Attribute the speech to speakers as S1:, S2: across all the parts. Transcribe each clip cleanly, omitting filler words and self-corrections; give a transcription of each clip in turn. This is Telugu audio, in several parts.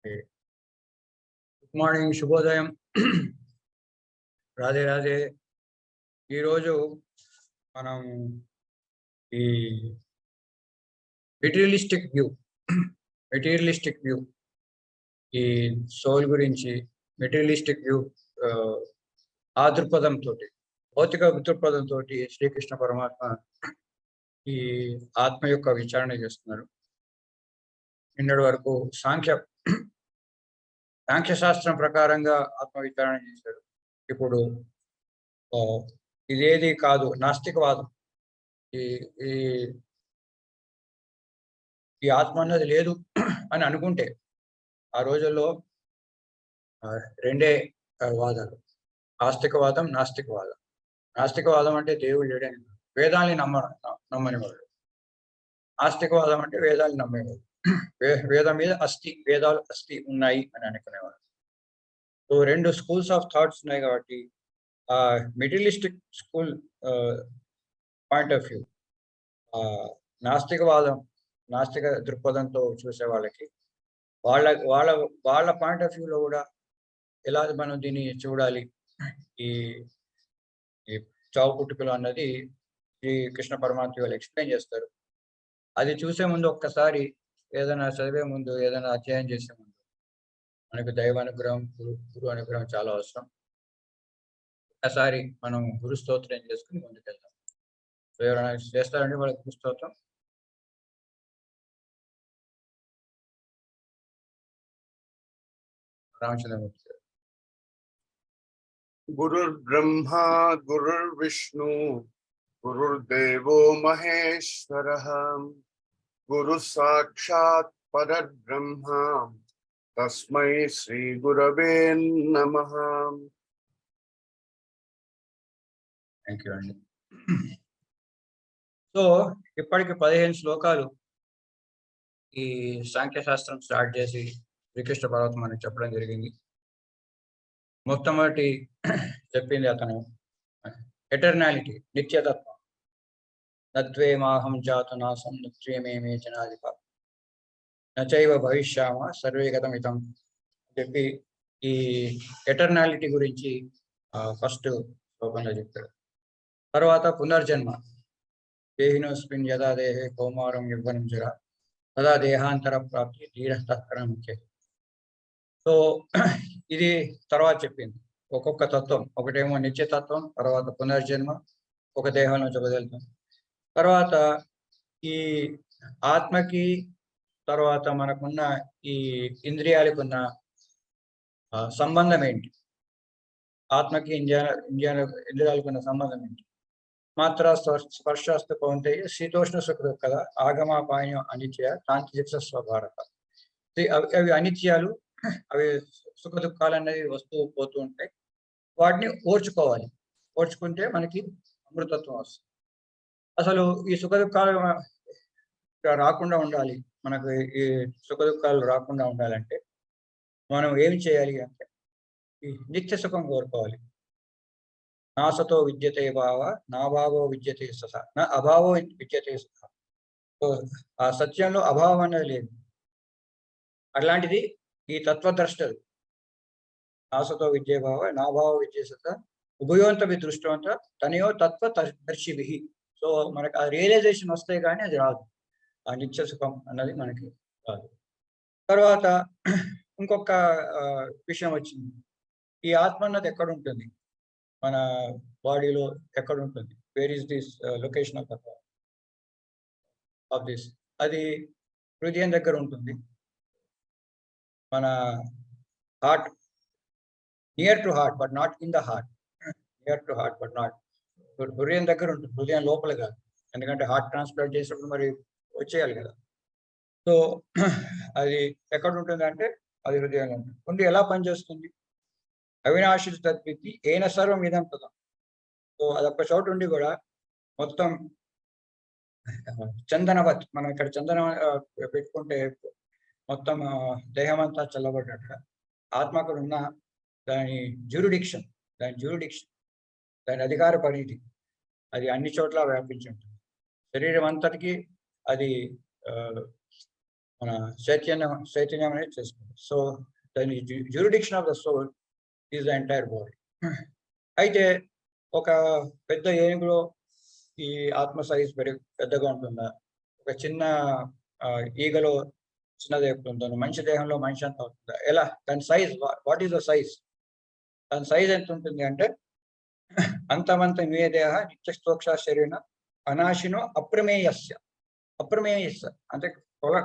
S1: గుడ్ మార్నింగ్, శుభోదయం. రాధే రాధే. ఈరోజు మనం ఈ మెటీరియలిస్టిక్ వ్యూ ఈ సోల్ గురించి, మెటీరియలిస్టిక్ వ్యూ ఆ దృక్పథంతో, భౌతిక దృక్పథంతో శ్రీకృష్ణ పరమాత్మ ఈ ఆత్మ యొక్క విచారణ చేస్తున్నారు. నిన్నటి వరకు సాంఖ్యశాస్త్రం ప్రకారంగా ఆత్మ విచారణ చేశారు. ఇప్పుడు ఇదేది కాదు, నాస్తికవాదం, ఈ ఆత్మ అన్నది లేదు అని అనుకుంటే, ఆ రోజుల్లో రెండే వాదాలు, ఆస్తికవాదం, నాస్తికవాదం. నాస్తికవాదం అంటే దేవుడు లేడని, వేదాల్ని నమ్మని వాళ్ళు. ఆస్తికవాదం అంటే వేదాలు నమ్మేవాళ్ళు, వేదం మీద వేదాలు ఉన్నాయి అని అనుకునేవాళ్ళు. సో రెండు స్కూల్స్ ఆఫ్ థాట్స్ ఉన్నాయి కాబట్టి materialistic school point of view, నాస్తిక దృక్పథంతో చూసే వాళ్ళకి వాళ్ళ పాయింట్ ఆఫ్ వ్యూలో కూడా ఎలా మనం దీన్ని చూడాలి, ఈ చావు పుట్టుకలు అన్నది శ్రీ కృష్ణ పరమాత్మ వాళ్ళు ఎక్స్ప్లెయిన్ చేస్తారు. అది చూసే ముందు ఒక్కసారి ఏదైనా చదివే ముందు, ఏదైనా అధ్యయనం చేసే ముందు మనకు దైవానుగ్రహం, గురు అనుగ్రహం చాలా అవసరం. ఒకసారి మనం గురు స్తోత్రం చేసుకుని ముందుకెళ్తాం. ఎవరైనా చేస్తారండి వాళ్ళకి గురు స్తోత్రం? రామచంద్రమూర్తి గారు.
S2: గురుర్ బ్రహ్మ గురుర్ విష్ణు గురుర్దేవో మహేశ్వరః గురు సాక్షాత్ పరబ్రహ్మ తస్మై శ్రీ గురవే నమః.
S1: థ్యాంక్ యూ అండి. సో ఇప్పటికి 15 శ్లోకాలు ఈ సాంఖ్యశాస్త్రం స్టార్ట్ చేసి శ్రీకృష్ణ పరమాత్మ మనకి చెప్పడం జరిగింది. మొట్టమొదటి చెప్పింది అతను ఎటర్నాలిటీ, నిత్యతత్వం. నత్వేమాహం జాతు నాసం నత్వేమేమే జనాధిప నచైవ భవిష్యామ సర్వే గతమితం చెప్పి ఈ ఎటర్నాలిటీ గురించి ఫస్ట్ శ్లోకంలో చెప్పాడు. తర్వాత పునర్జన్మ, దేహినోస్మిన్ యదా దేహే కౌమారం యవ్వనం జరా తదా దేహాంతర ప్రాప్తి ధీరస్తత్కరం ముఖ్య. సో ఇది తర్వాత చెప్పింది ఒక్కొక్క తత్వం. ఒకటేమో నిత్యతత్వం, తర్వాత పునర్జన్మ, ఒక దేహం నుంచి ఒక దేహం, తర్వాత ఈ ఆత్మకి, తర్వాత మనకున్న ఈ ఇంద్రియాలకు ఉన్న సంబంధం ఏంటి, ఆత్మకి ఇంద్రియాలకు ఉన్న సంబంధం ఏంటి. మాత్ర స్పర్శాస్త కౌంతేయ శీతోష్ణ సుఖ కదా ఆగమాపాయం అనిత్య కాంతి స్వభారత. అవి అనిత్యాలు, అవి సుఖ దుఃఖాలు అనేవి వస్తూ పోతూ ఉంటాయి. వాటిని ఓర్చుకోవాలి. ఓర్చుకుంటే మనకి అమృతత్వం వస్తుంది. అసలు ఈ సుఖ దుఃఖాలు రాకుండా ఉండాలి, మనకు ఈ సుఖ దుఃఖాలు రాకుండా ఉండాలంటే మనం ఏమి చేయాలి అంటే ఈ నిత్య సుఖం కోరుకోవాలి. నాసతో విద్యతే భావ నా భావో విద్యతే సహ నా అభావో విద్యతే సహ. సో ఆ సత్యంలో అభావం అనేది లేదు. అట్లాంటిది ఈ తత్వద్రష్టలు నాసతో విద్యే భావ నా భావ విద్య సహ ఉభయోంత దృష్టవంత తనయో తత్వ దర్శిభి. సో మనకు ఆ రియలైజేషన్ వస్తే కానీ అది రాదు, ఆ నిత్య సుఖం అన్నది మనకి రాదు. తర్వాత ఇంకొక విషయం వచ్చింది, ఈ ఆత్మ అన్నది ఎక్కడ ఉంటుంది, మన బాడీలో ఎక్కడ ఉంటుంది, where is this location of this. అది హృదయం దగ్గర ఉంటుంది, మన heart, near to heart but not in the heart, near to heart but not. హృదయం దగ్గర ఉంటుంది, హృదయం లోపల కాదు. ఎందుకంటే హార్ట్ ట్రాన్స్ప్లాంట్ చేసినప్పుడు మరి వచ్చేయాలి కదా. సో అది ఎక్కడ ఉంటుంది అంటే అది హృదయంలో ఉంటుంది. ముందు ఎలా పనిచేస్తుంది, అవినాశి తద్వితి ఏన సర్వం ఇదం పదం. సో అదొక్క చోటు ఉండి కూడా మొత్తం చందనవత్, మనం ఇక్కడ చందన పెట్టుకుంటే మొత్తం దేహం అంతా చల్లబడ్డట్టుగా ఆత్మ అక్కడ ఉన్న దాని జ్యూరిడిక్షన్, దాని అధికార పరిధి అది అన్ని చోట్ల వ్యాపించి ఉంటుంది. శరీరం అంతటికి అది మన చైతన్యం అనేది చేసుకుంటాం. సో దాని jurisdiction of the soul is the entire body. అయితే ఒక పెద్ద ఏనుగులో ఈ ఆత్మ సైజ్ పెద్దగా ఉంటుందా, ఒక చిన్న ఈగలో చిన్నది ఉంటుందా, మనిషి దేహంలో మనిషి అంత అవుతుందా, ఎలా దాని size, what is the size, దాని సైజ్ ఎంత ఉంటుంది అంటే అంతమంత మే దేహ నిత్యస్తోక్ష శరీర అనాశినో అప్రమేయస్య అంటే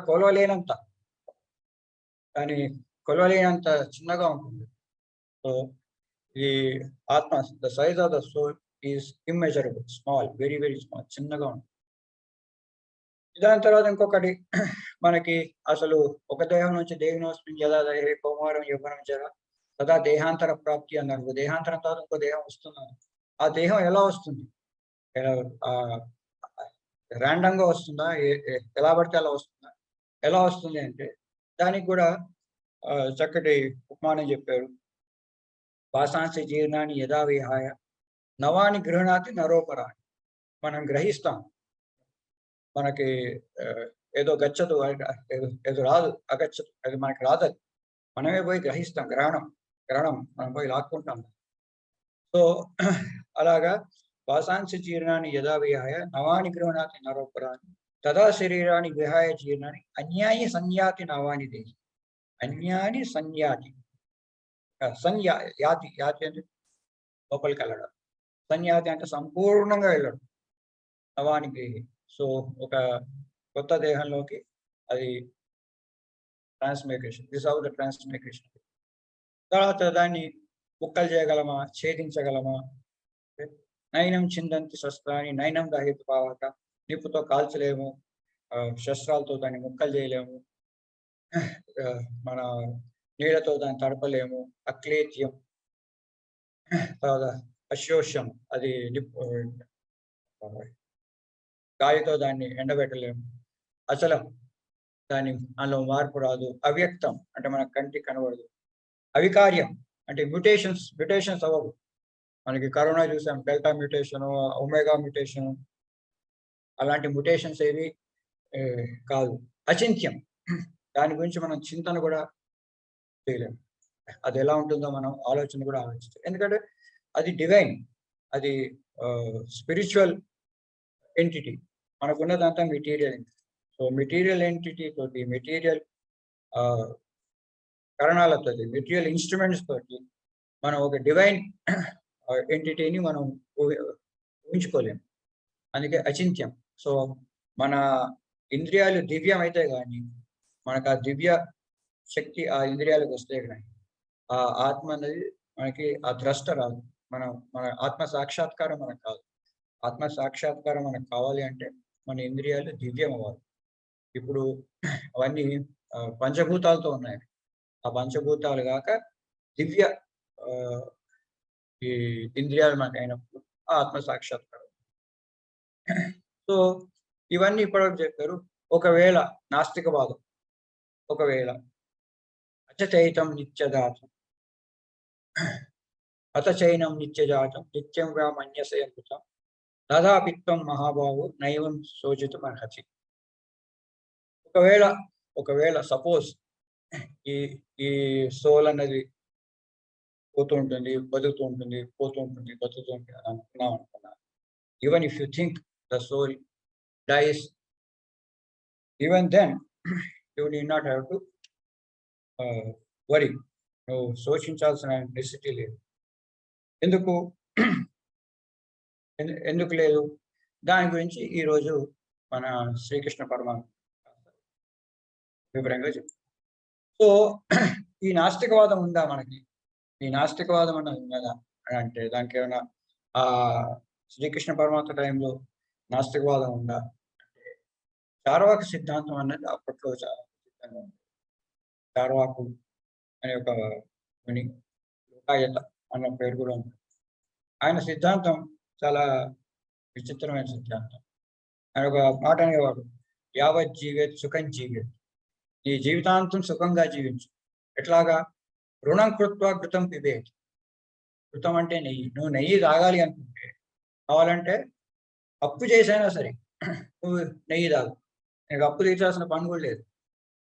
S1: కొలవలేనంత, దాని కొలవలేనంత చిన్నగా ఉంటుంది. సో ఈ ఆత్మ, the size of the soul is immeasurable, small, very very small, చిన్నగా ఉంటుంది. దాని తర్వాత ఇంకొకటి మనకి అసలు ఒక దేహం నుంచి దేహినోస్మిన్ యదా దేహే కౌమారం యవ్వనం జర తదా దేహాంతర ప్రాప్తి అన్నారు. దేహాంతరం తర్వాత ఇంకో దేహం వస్తున్నారు. ఆ దేహం ఎలా వస్తుంది? ర్యాండమ్ గా వస్తుందా, ఎలా పడితే అలా వస్తుందా? ఎలా వస్తుంది అంటే దానికి కూడా చక్కటి ఉపమానం చెప్పారు. వాసాంసి జీర్ణాన్ని యథా విహాయ నవాని గృహణాతి నరోపరాన్ని. మనం గ్రహిస్తాం, మనకి ఏదో గచ్చదు, ఏదో రాదు, అగచ్చదు, అది మనకి రాదు, మనమే పోయి గ్రహిస్తాం. గ్రహణం మనం పోయి లాక్కుంటాం. సో అలాగా వాసాంసి జీర్ణాన్ని యథా విహాయ నవాని గృహణాతి నరోపరాన్ని తదా శరీరాన్ని విహాయ జీర్ణాన్ని అన్యాయి సంయాతి నవాని దేహి. అన్యాని సంయాతి, యాతి అంటే లోపలికి వెళ్ళడం, సంయాతి అంటే సంపూర్ణంగా వెళ్ళడం, నవాని దేహి. సో ఒక కొత్త దేహంలోకి అది ట్రాన్స్మిగ్రేషన్, దిస్ ఆఫ్ ద ట్రాన్స్మిగ్రేషన్. తర్వాత దాన్ని ముక్కలు చేయగలమా, ఛేదించగలమా? నైనం చిందంతి శస్త్రాన్ని నైనం దహిత పావక, నిప్పుతో కాల్చలేము, శస్త్రాలతో దాన్ని ముక్కలు చేయలేము, మన నీళ్ళతో దాన్ని తడపలేము, అక్లేత్యం. తర్వాత అశోష్యం, అది గాలితో దాన్ని ఎండబెట్టలేము. అచలం, దాని అందులో మార్పు రాదు. అవ్యక్తం అంటే మన కంటికి కనబడదు. అవికార్యం అంటే మ్యూటేషన్స్ అవ్వవు. మనకి కరోనా చూసాం, డెల్టా మ్యూటేషన్, ఒమేగా మ్యూటేషన్, అలాంటి మ్యూటేషన్స్ ఏవి కాదు. అచింత్యం, దాని గురించి మనం చింతన కూడా చేయలేము. అది ఎలా ఉంటుందో మనం ఆలోచన కూడా ఆలోచిస్తాం, ఎందుకంటే అది డివైన్, అది స్పిరిచువల్ ఎంటిటీ. మనకున్నదంతా material entity. So material entity తోటి, మెటీరియల్ కారణాలతో, మెటీరియల్ ఇన్స్ట్రుమెంట్స్ తోటి మనం ఒక డివైన్ ఎంటిటీని మనం ఊహించుకోలేము. అందుకే అచింత్యం. సో మన ఇంద్రియాలు దివ్యం అయితే కానీ మనకు ఆ దివ్య శక్తి ఆ ఇంద్రియాలకు వస్తే కానీ ఆ ఆత్మ అనేది మనకి ఆ ద్రష్ట రాదు. మన ఆత్మ సాక్షాత్కారం మనకు కాదు. ఆత్మ సాక్షాత్కారం మనకు కావాలి అంటే మన ఇంద్రియాలు దివ్యం అవ్వాలి. ఇప్పుడు అవన్నీ పంచభూతాలతో ఉన్నాయి. ఆ పంచభూతాలు కాక దివ్య ఈ ఇంద్రియాలు మనకు అయినప్పుడు ఆత్మ సాక్షాత్కారం. సో ఇవన్నీ ఇప్పటివరకు చెప్పారు. ఒకవేళ నాస్తికవాదం, ఒకవేళ అచైతం నిత్యజాతం, అతచైనం నిత్యజాతం నిత్యం వా మన్యసే అమృతం తదాపిత్వం మహాబాహు నైవం శోచితం అర్హతి. ఒకవేళ సపోజ్ ఈ ఈ సోల్ అన్నది పోతూ ఉంటుంది, బతుకుతూ ఉంటుంది, పోతూ ఉంటుంది, బతుకుతూ ఉంటుంది అనుకున్నాం. Even if you think the soul dies, even then you need not have to worry. నువ్వు శోషించాల్సిన నెసిటీ లేదు. ఎందుకు లేదు? దాని గురించి ఈరోజు మన శ్రీకృష్ణ పరమాత్మ వివరంగా చెప్తారు. సో ఈ నాస్తికవాదం ఉందా మనకి? ఈ నాస్తికవాదం అన్నది ఉన్నదా అని అంటే దానికి ఏమైనా శ్రీకృష్ణ పరమాత్మ టైంలో నాస్తికవాదం ఉందా అంటే చార్వాక సిద్ధాంతం అన్నది అప్పట్లో చాలా సిద్ధంగా ఉంది. చార్వాకు అనే ఒక ముని, లోకాయత అన్న పేరు కూడా ఉంది. ఆయన సిద్ధాంతం చాలా విచిత్రమైన సిద్ధాంతం. ఆయన ఒక మాట అనేవాడు, యావత్ జీవేత్ సుఖం జీవేత్. నీ జీవితాంతం సుఖంగా జీవించు. ఎట్లాగా? రుణం కృత్వా ఘృతం పిబేత్. ఘృతం అంటే నెయ్యి. నువ్వు నెయ్యి తాగాలి అనుకుంటే, కావాలంటే అప్పు చేసైనా సరే నువ్వు నెయ్యి తాగు. నీకు అప్పు తీర్చాల్సిన పని కూడా లేదు.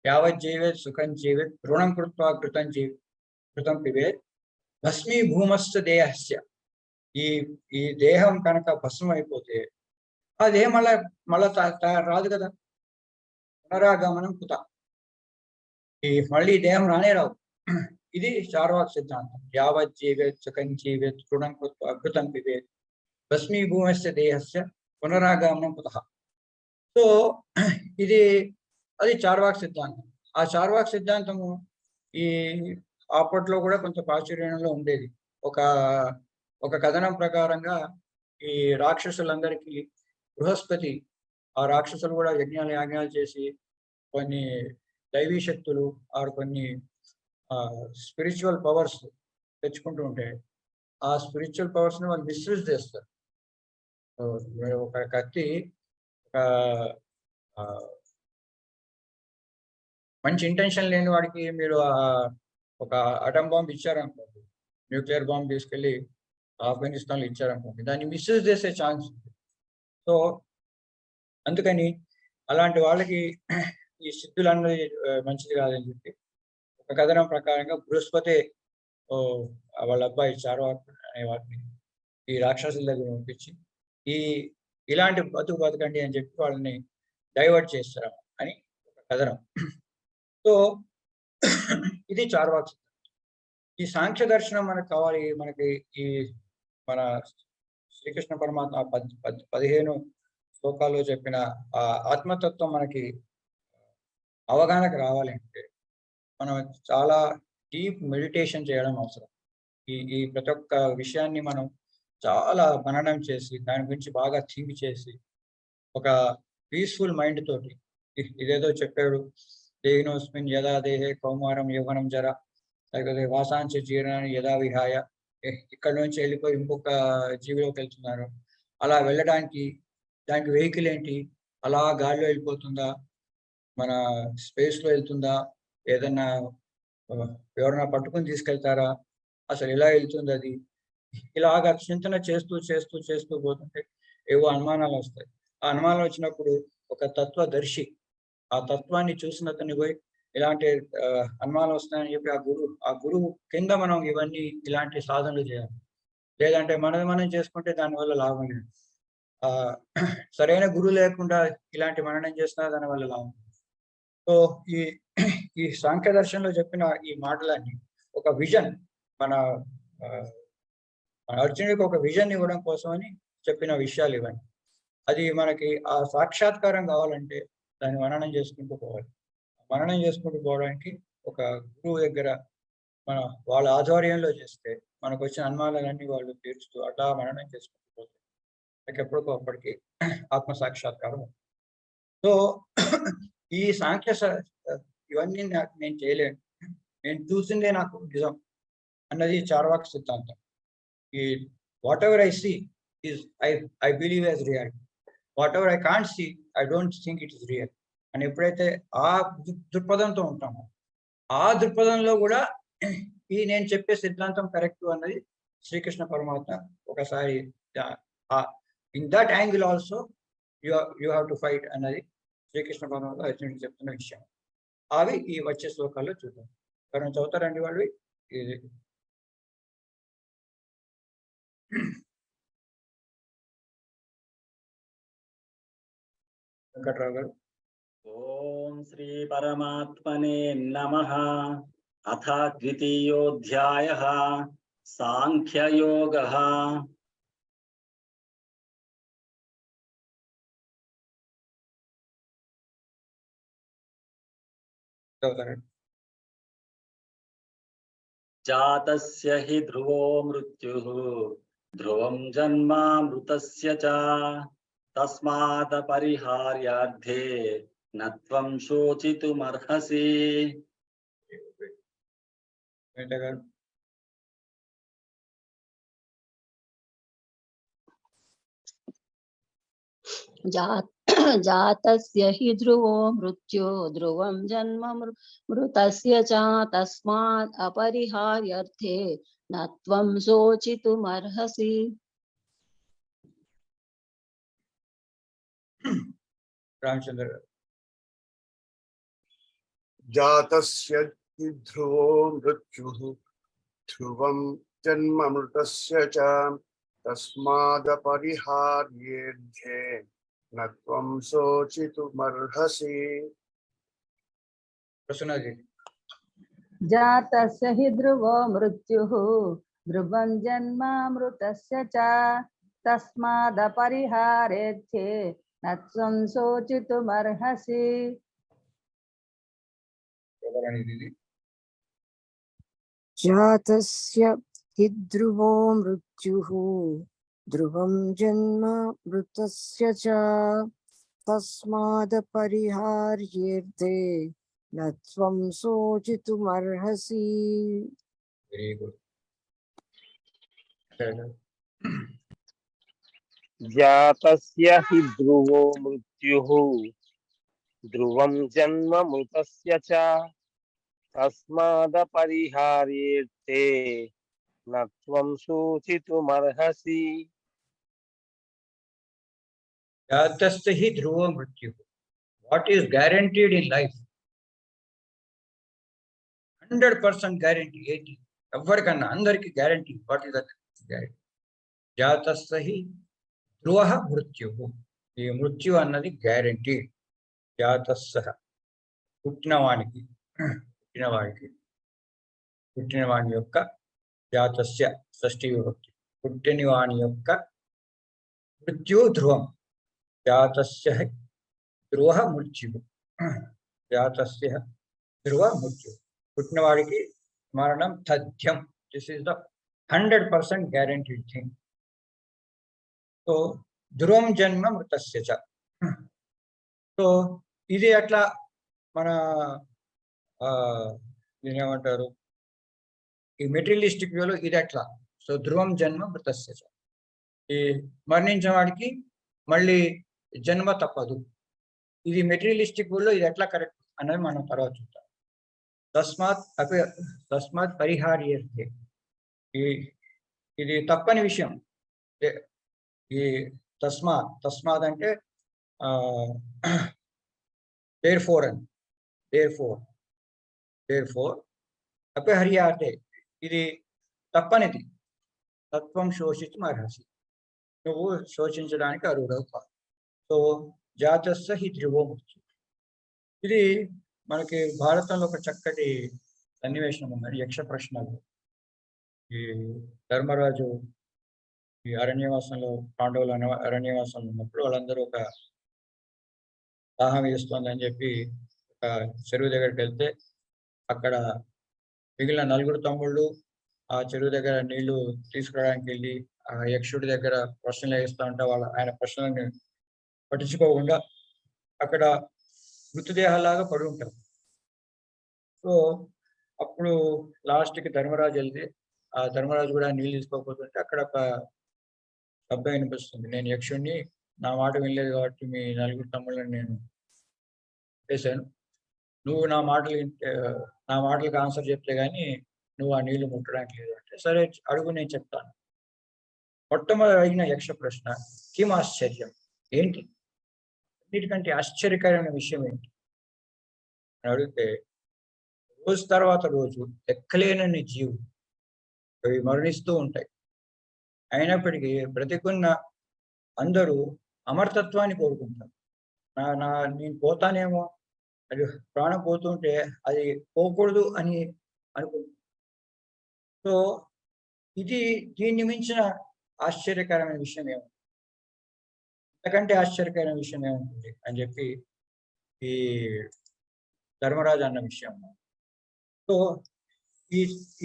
S1: యావజ్జీవేత్ సుఖం జీవేత్ రుణం కృత్వా కృతం పిబేత్ భస్మీ భూమస్య దేహస్య. ఈ ఈ దేహం కనుక భస్మం అయిపోతే ఆ దేహం మళ్ళా రాదు కదా. పునరాగమనం కుత, ఈ మళ్ళీ దేహం రానే రావు. ఇది చార్వాక సిద్ధాంతం. యావజ్జీవేత్ సుఖం జీవేత్ రుణం కృత్వా కృతం పిబేత్ భస్మీ భూమస్య దేహస్య పునరాగమనం కుత. సో ఇది అది చార్వాక సిద్ధాంతం. ఆ చార్వాక సిద్ధాంతము ఈ అప్పట్లో కూడా కొంత ప్రాచుర్యంలో ఉండేది. ఒక ఒక కథనం ప్రకారంగా ఈ రాక్షసులందరికీ బృహస్పతి, ఆ రాక్షసులు కూడా యాజ్ఞాలు చేసి కొన్ని దైవీ శక్తులు ఆరు కొన్ని స్పిరిచువల్ పవర్స్ తెచ్చుకుంటూ ఉంటాయి. ఆ స్పిరిచువల్ పవర్స్ ని వాళ్ళు మిస్యూజ్ చేస్తారు. ఒక కత్తి మంచి ఇంటెన్షన్ లేని వాడికి మీరు ఒక అటం బాంబ్ ఇచ్చారనుకోండి, న్యూక్లియర్ బాంబ్ తీసుకెళ్లి ఆఫ్ఘనిస్తాన్లో ఇచ్చారనుకోండి, దాన్ని మిస్యూజ్ చేసే ఛాన్స్ ఉంది. సో అందుకని అలాంటి వాళ్ళకి ఈ సిద్ధులు అన్నది మంచిది కాదని చెప్పి ఒక కథనం ప్రకారంగా బృహస్పతి వాళ్ళ అబ్బాయి చార్వాకు అనే వాటిని ఈ రాక్షసుల దగ్గర పంపించి ఇలాంటి బతకండి అని చెప్పి వాళ్ళని డైవర్ట్ చేస్తారు అని ఒక కథనం. సో ఇది చార్వాక సిద్ధాంతం. ఈ సాంఖ్య దర్శనం మనకు కావాలి. మనకి ఈ మన శ్రీకృష్ణ పరమాత్మ 15 శ్లోకాల్లో చెప్పిన ఆ ఆత్మతత్వం మనకి అవగాహనకు రావాలంటే మనం చాలా డీప్ మెడిటేషన్ చేయడం అవసరం. ఈ ప్రతి ఒక్క విషయాన్ని మనం చాలా మననం చేసి దాని గురించి బాగా థింక్ చేసి ఒక పీస్ఫుల్ మైండ్ తోటి, ఇదేదో చెప్పాడు దేహినోస్మిన్ యదా దేహే కౌమారం యౌవనం జర, లేకపోతే వాసాంశ జీర్ణాన్ని యదా విహాయ, ఇక్కడ నుంచి వెళ్ళిపోయి ఇంకొక జీవిలోకి వెళ్తున్నారు, అలా వెళ్ళడానికి దానికి వెహికల్ ఏంటి, అలా గాలిలో వెళ్ళిపోతుందా, మన స్పేస్లో వెళ్తుందా, ఏదన్నా ఎవరైనా పట్టుకుని తీసుకెళ్తారా, అసలు ఎలా వెళ్తుంది అది, ఇలాగా చింతన చేస్తూ చేస్తూ చేస్తూ పోతుంటే ఏవో అనుమానాలు వస్తాయి. ఆ అనుమానాలు వచ్చినప్పుడు ఒక తత్వదర్శి ఆ తత్వాన్ని చూసిన అతన్ని పోయి ఇలాంటి అనుమానాలు వస్తాయని చెప్పి ఆ గురువు కింద మనం ఇవన్నీ ఇలాంటి సాధనలు చేయాలి. లేదంటే మనది మనం చేసుకుంటే దానివల్ల లాభం లేదు. సరైన గురువు లేకుండా ఇలాంటి మననం చేసినా దానివల్ల లాభం. సో ఈ సాంఖ్య దర్శనంలో చెప్పిన ఈ మాటలన్నీ ఒక విజన్, మన అర్జునుడికి ఒక విజన్ ఇవ్వడం కోసమని చెప్పిన విషయాలు ఇవన్నీ. అది మనకి ఆ సాక్షాత్కారం కావాలంటే దాన్ని మననం చేసుకుంటూ పోవాలి. మననం చేసుకుంటూ పోవడానికి ఒక గురువు దగ్గర వాళ్ళ ఆధ్వర్యంలో చేస్తే మనకు వచ్చిన అనుమానాలన్నీ వాళ్ళు తీర్చుతూ అట్లా మననం చేసుకుంటూ పోతే నాకు ఎప్పటికప్పటికి ఆత్మ సాక్షాత్కారం. సో ఈ సాంఖ్య ఇవన్నీ నేను చేయలేను, నేను చూసిందే నాకు నిజం అన్నది చార్వాక సిద్ధాంతం. ఈ whatever I see is I believe as reality, whatever I can't see I don't think it is real అని ఎప్పుడైతే ఆ దృక్పథంతో ఉంటామో, ఆ దృక్పథంలో కూడా ఈ నేను చెప్పే సిద్ధాంతం కరెక్ట్ అన్నది శ్రీకృష్ణ పరమాత్మ ఒకసారి in that angle also you have to fight అన్నది శ్రీకృష్ణ పరమాత్మ అర్జునుడికి చెప్తున్న విషయం. అవి ఈ వచ్చే శ్లోకాల్లో చూద్దాం. ఎవరైనా చదువుతారండి వాళ్ళు? ఇది వెంకట్రావు గారు.
S3: ఓం శ్రీ పరమాత్మనే నమః. అథ ద్వితీయోధ్యాయః సాంఖ్యయోగః. జాతస్య హి ధ్రువో మృత్యుః ధ్రువం జన్మామృతస్య చ తస్మాత్ పరిహార్యార్థే నత్వం శోచితుమర్హసి.
S4: जातस्य हि ध्रुवो मृत्यो ध्रुवं जन्म मृतस्य च तस्मात् अपरिहार्यर्थे न त्वं शोचितुमर्हसि.
S1: రామచంద్ర గారు.
S2: जातस्य हि ध्रुवो मृत्युः ध्रुवं जन्ममृतस्य च तस्मादपरिहार्येध्ये न त्वं शोचितुमर्हसि।
S1: प्रसन्नजी
S4: जातस्य हि ध्रुवो मृत्युः ध्रुवं जन्मामृतस्य च तस्मादपरिहारेध्ये न त्वं शोचितुमर्हसि।
S1: दीदी
S5: जातस्य हि ध्रुवो मृत्युः ध्रुवं जन्म मृतस्य च तस्मादपरिहार्येऽर्थे न त्वं शोचितुमर्हसि।
S1: वेरी गुड
S6: जातस्य हि ध्रुवो मृत्युः ध्रुवं जन्म मृतस्य च तस्मादपरिहार्येऽर्थे न त्वं शोचितुमर्हसि।
S1: जातस्य हि ध्रुवो मृत्यु what is guaranteed in life 100% guarantee 80 ఎవరికన్నా అందరికి guarantee what is that guarantee జాతస్య హి ధ్రువః మృత్యుః ఈ మృత్యు అన్నది గ్యారంటీ జాతస్య పుట్టినవానికి పుట్టినవాని యొక్క జాతస్య షష్ఠీ విభక్తి పుట్టినవాని యొక్క మృత్యు ధ్రువం జాతస్య ధ్రువ మృత్యు జాతస్య ధ్రువ మృత్యు పుట్టినవాడికి మరణం తథ్యం this is the 100% guaranteed thing so ధ్రువం జన్మ మృతస్య చ సో ఇది అట్లా మన దీని ఏమంటారు ఈ మెటీరియలిస్టిక్ వ్యూలో ఇది అట్లా సో ధ్రువం జన్మ మృతస్య చ ఈ మరణించిన వాడికి మళ్ళీ జన్మ తప్పదు ఇది మెటీరియలిస్టిక్ వ్యూలో ఇది ఎట్లా కరెక్ట్ అనేది మనం తర్వాత చూద్దాం తస్మాత్ పరిహార్యర్థే ఇది తప్పని విషయం ఈ తస్మాత్ అంటే therefore అపహర్యార్థే ఇది తప్పనిది తత్వం శోషించి మర్హసి నువ్వు శోషించడానికి అర్హుడవు కాదు సో జాతస్య హి ధ్రువో మృత్యు ఇది మనకి భారతంలో ఒక చక్కటి సన్నివేశం ఉన్నది యక్ష ప్రశ్నలు ఈ ధర్మరాజు ఈ అరణ్యవాసంలో పాండవులు అరణ్యవాసంలో ఉన్నప్పుడు వాళ్ళందరూ ఒక దాహం వేస్తోందని చెప్పి ఒక చెరువు దగ్గరికి వెళ్తే అక్కడ మిగిలిన 4 తమ్ముళ్ళు ఆ చెరువు దగ్గర నీళ్లు తీసుకురావడానికి వెళ్ళి ఆ యక్షుడి దగ్గర ప్రశ్నలు వేస్తూ ఉంటే ఆయన ప్రశ్నలను పట్టించుకోకుండా అక్కడ మృతదేహాలాగా పడి ఉంటారు సో అప్పుడు లాస్ట్కి ధర్మరాజు వెళ్తే ఆ ధర్మరాజు కూడా నీళ్ళు తీసుకోకపోతుంటే అక్కడ ఒక శబ్దం వినిపిస్తుంది నేను యక్షుడిని నా మాట వినలేదు కాబట్టి మీ 4 తమ్ముళ్ళని నేను వేశాను నువ్వు నా మాటలకు ఆన్సర్ చెప్తే కానీ నువ్వు ఆ నీళ్లు ముట్టడానికి లేదు అంటే సరే అడుగు నేను చెప్తాను మొట్టమొదటి అడిగిన యక్ష ప్రశ్న కిం ఆశ్చర్యం ఏంటి అన్నిటికంటే ఆశ్చర్యకరమైన విషయం ఏంటి అని అడిగితే రోజు తర్వాత రోజు లెక్కలేనన్ని జీవులు అవి మరణిస్తూ ఉంటాయి అయినప్పటికీ బ్రతికున్న అందరూ అమరతత్వాన్ని కోరుకుంటారు నేను పోతానేమో అది ప్రాణం పోతుంటే అది పోకూడదు అని అనుకుంటారు సో దీన్ని మించిన ఆశ్చర్యకరమైన విషయం ఏముంది అంతకంటే ఆశ్చర్యకరమైన విషయం ఏముంటుంది అని చెప్పి ఈ ధర్మరాజు అన్న విషయం సో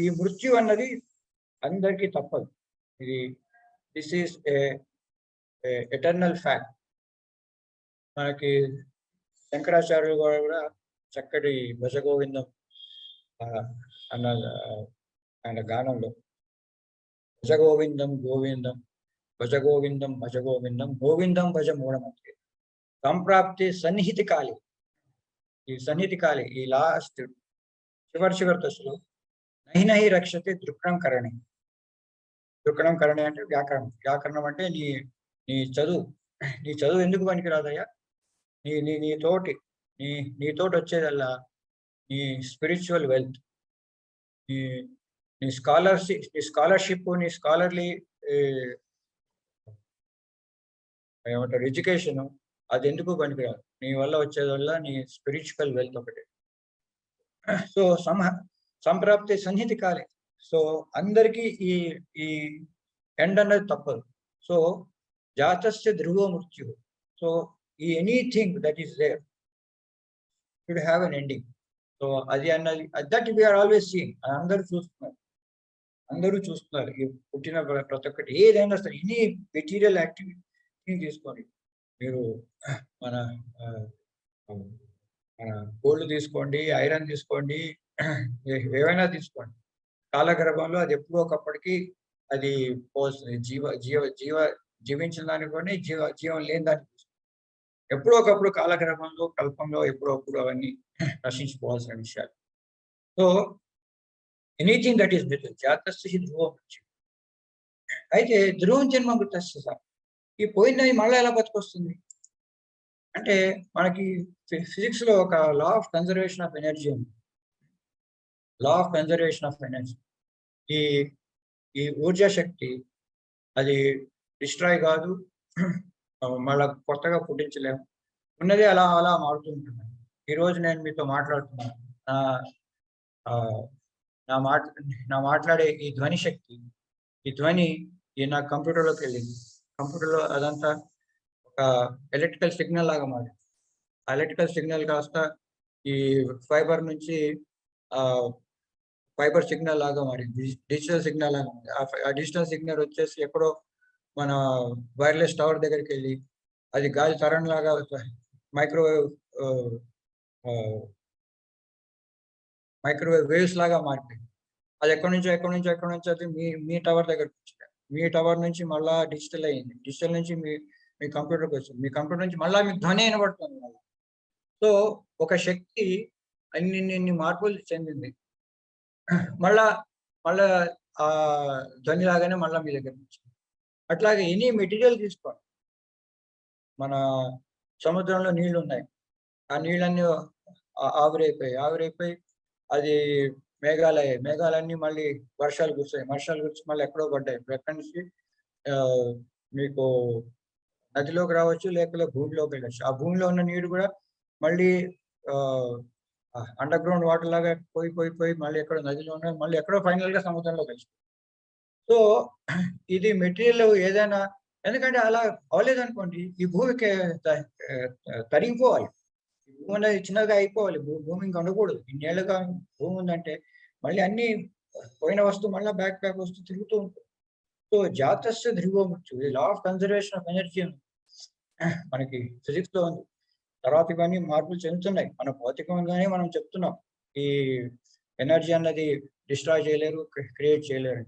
S1: ఈ మృత్యు అన్నది అందరికీ తప్పదు ఇది దిస్ ఈస్ ఎటర్నల్ ఫ్యాక్ట్ మనకి శంకరాచార్యులు కూడా చక్కటి భజగోవిందం అన్న ఆయన గానంలో భజగోవిందం గోవిందం భజగోవిందం భజగోవిందం గోవిందం భజ మూఢమంత్రి సంప్రాప్తి సన్నిహితి కాలి ఈ లాస్ట్ చివరి దశలో నహి రక్షతే దృక్ణం కరణి అంటే వ్యాకరణం అంటే నీ చదువు ఎందుకు పనికిరాదయ్యా నీ తోటి వచ్చేదల్లా నీ స్పిరిచువల్ వెల్త్, నీ స్కాలర్షిప్, నీ స్కాలర్లీ ఏమంటారు ఎడ్యుకేషన్, అది ఎందుకు పనికిరాదు. నీ వల్ల వచ్చేది వల్ల నీ స్పిరిచువల్ వెల్త్ ఒకటి. సో సంప్రాప్తి సన్నిధి కాలే. సో అందరికీ ఈ ఈ ఎండ్ అన్నది తప్పదు. సో జాతస్య ధ్రువో మృత్యు. సో ఈ anything that is there should have an ending. So అది అన్నది దట్ వీఆర్ ఆల్వేస్ సీయింగ్. అందరూ చూస్తున్నారు ఈ పుట్టిన ప్రతి ఒక్కటి ఏదైనా సరే, ఎనీ మెటీరియల్ యాక్టివిటీ తీసుకోండి. మీరు మన గోల్డ్ తీసుకోండి, ఐరన్ తీసుకోండి, ఏవైనా తీసుకోండి, కాలగర్భంలో అది ఎప్పుడో ఒకప్పటికి అది పోస్తుంది. జీవించిన దానికి కూడా జీవం లేని దానికి ఎప్పుడో ఒకప్పుడు కాలగర్భంలో కల్పంలో ఎప్పుడో అప్పుడు అవన్నీ నశించిపోవాల్సిన విషయాలు. సో ఎనీథింగ్ దట్ ఈస్ మృత్యు, జాతస్య ధ్రువం మృత్యు. అయితే ధ్రువం జన్మ మృతస్య సార్, ఈ పోయినవి మళ్ళీ ఎలా బతికొస్తుంది అంటే, మనకి ఫిజిక్స్ లో ఒక law of conservation of energy ఉంది. Law of conservation of energy. ఈ ఊర్జా శక్తి అది డిస్ట్రాయ్ కాదు, మళ్ళా కొత్తగా పుట్టించలేము. ఉన్నది అలా అలా మారుతూ ఉంటుంది. ఈరోజు నేను మీతో మాట్లాడుతున్నాను, నా మాట్లాడే ఈ ధ్వని శక్తి, ఈ ధ్వని నా కంప్యూటర్లోకి వెళ్ళింది. కంప్యూటర్లో అదంతా ఒక ఎలక్ట్రికల్ సిగ్నల్ లాగా మారింది. ఆ ఎలక్ట్రికల్ సిగ్నల్ కాస్త ఈ ఫైబర్ నుంచి ఫైబర్ సిగ్నల్ లాగా మారింది, డిజిటల్ సిగ్నల్ లాగా ఉంది. ఆ డిజిటల్ సిగ్నల్ వచ్చేసి ఎక్కడో మన వైర్లెస్ టవర్ దగ్గరికి వెళ్ళి అది గాలి తరం లాగా మైక్రోవేవ్ వేవ్స్ లాగా మారిపోయింది. అది ఎక్కడి నుంచో అది మీ టవర్ దగ్గరకు వచ్చింది. మీ టవర్ నుంచి మళ్ళా డిజిటల్ అయ్యింది. డిజిటల్ నుంచి మీ కంప్యూటర్కి వచ్చింది. మీ కంప్యూటర్ నుంచి మళ్ళీ మీకు ధ్వని వినబడుతుంది. సో ఒక శక్తి అన్ని మార్పులు చెందింది. మళ్ళా ఆ ధ్వని లాగానే మళ్ళీ మీ దగ్గర వచ్చింది. అట్లాగే ఎనీ మెటీరియల్ తీసుకోండి. మన సముద్రంలో నీళ్లు ఉన్నాయి, ఆ నీళ్ళన్నీ ఆవిరైపోయి అది మేఘాలన్నీ మళ్ళీ వర్షాలు కురిసాయి. వర్షాలు కురిసి మళ్ళీ ఎక్కడో పడ్డాయి. ఎక్కడి నుంచి మీకు నదిలోకి రావచ్చు, లేకపోతే భూమిలోకి వెళ్ళచ్చు. ఆ భూమిలో ఉన్న నీరు కూడా మళ్ళీ అండర్ గ్రౌండ్ వాటర్ లాగా పోయి మళ్ళీ ఎక్కడో నదిలో ఉన్న మళ్ళీ ఎక్కడో ఫైనల్ గా సముద్రంలో కలిసి. సో ఇది మెటీరియల్ ఏదైనా, ఎందుకంటే అలా అవ్వలేదు అనుకోండి, ఈ భూమికి తరిగిపోవాలి. భూమి అనేది చిన్నగా అయిపోవాలి. భూమి ఇంకా ఉండకూడదు. ఇన్నేళ్ళుగా భూమి ఉందంటే మళ్ళీ అన్ని పోయిన వస్తువు మళ్ళీ బ్యాక్ వస్తూ తిరుగుతూ ఉంటుంది. సో జాతస్య ధ్రువో మృత్యు, లా ఆఫ్ కన్జర్వేషన్ ఆఫ్ ఎనర్జీ మనకి ఫిజిక్స్ లో ఉంది. తర్వాత ఇవన్నీ మార్పులు చెందుతున్నాయి. మన భౌతికంగానే మనం చెప్తున్నాం ఈ ఎనర్జీ అన్నది డిస్ట్రాయ్ చేయలేరు, క్రియేట్ చేయలేరు.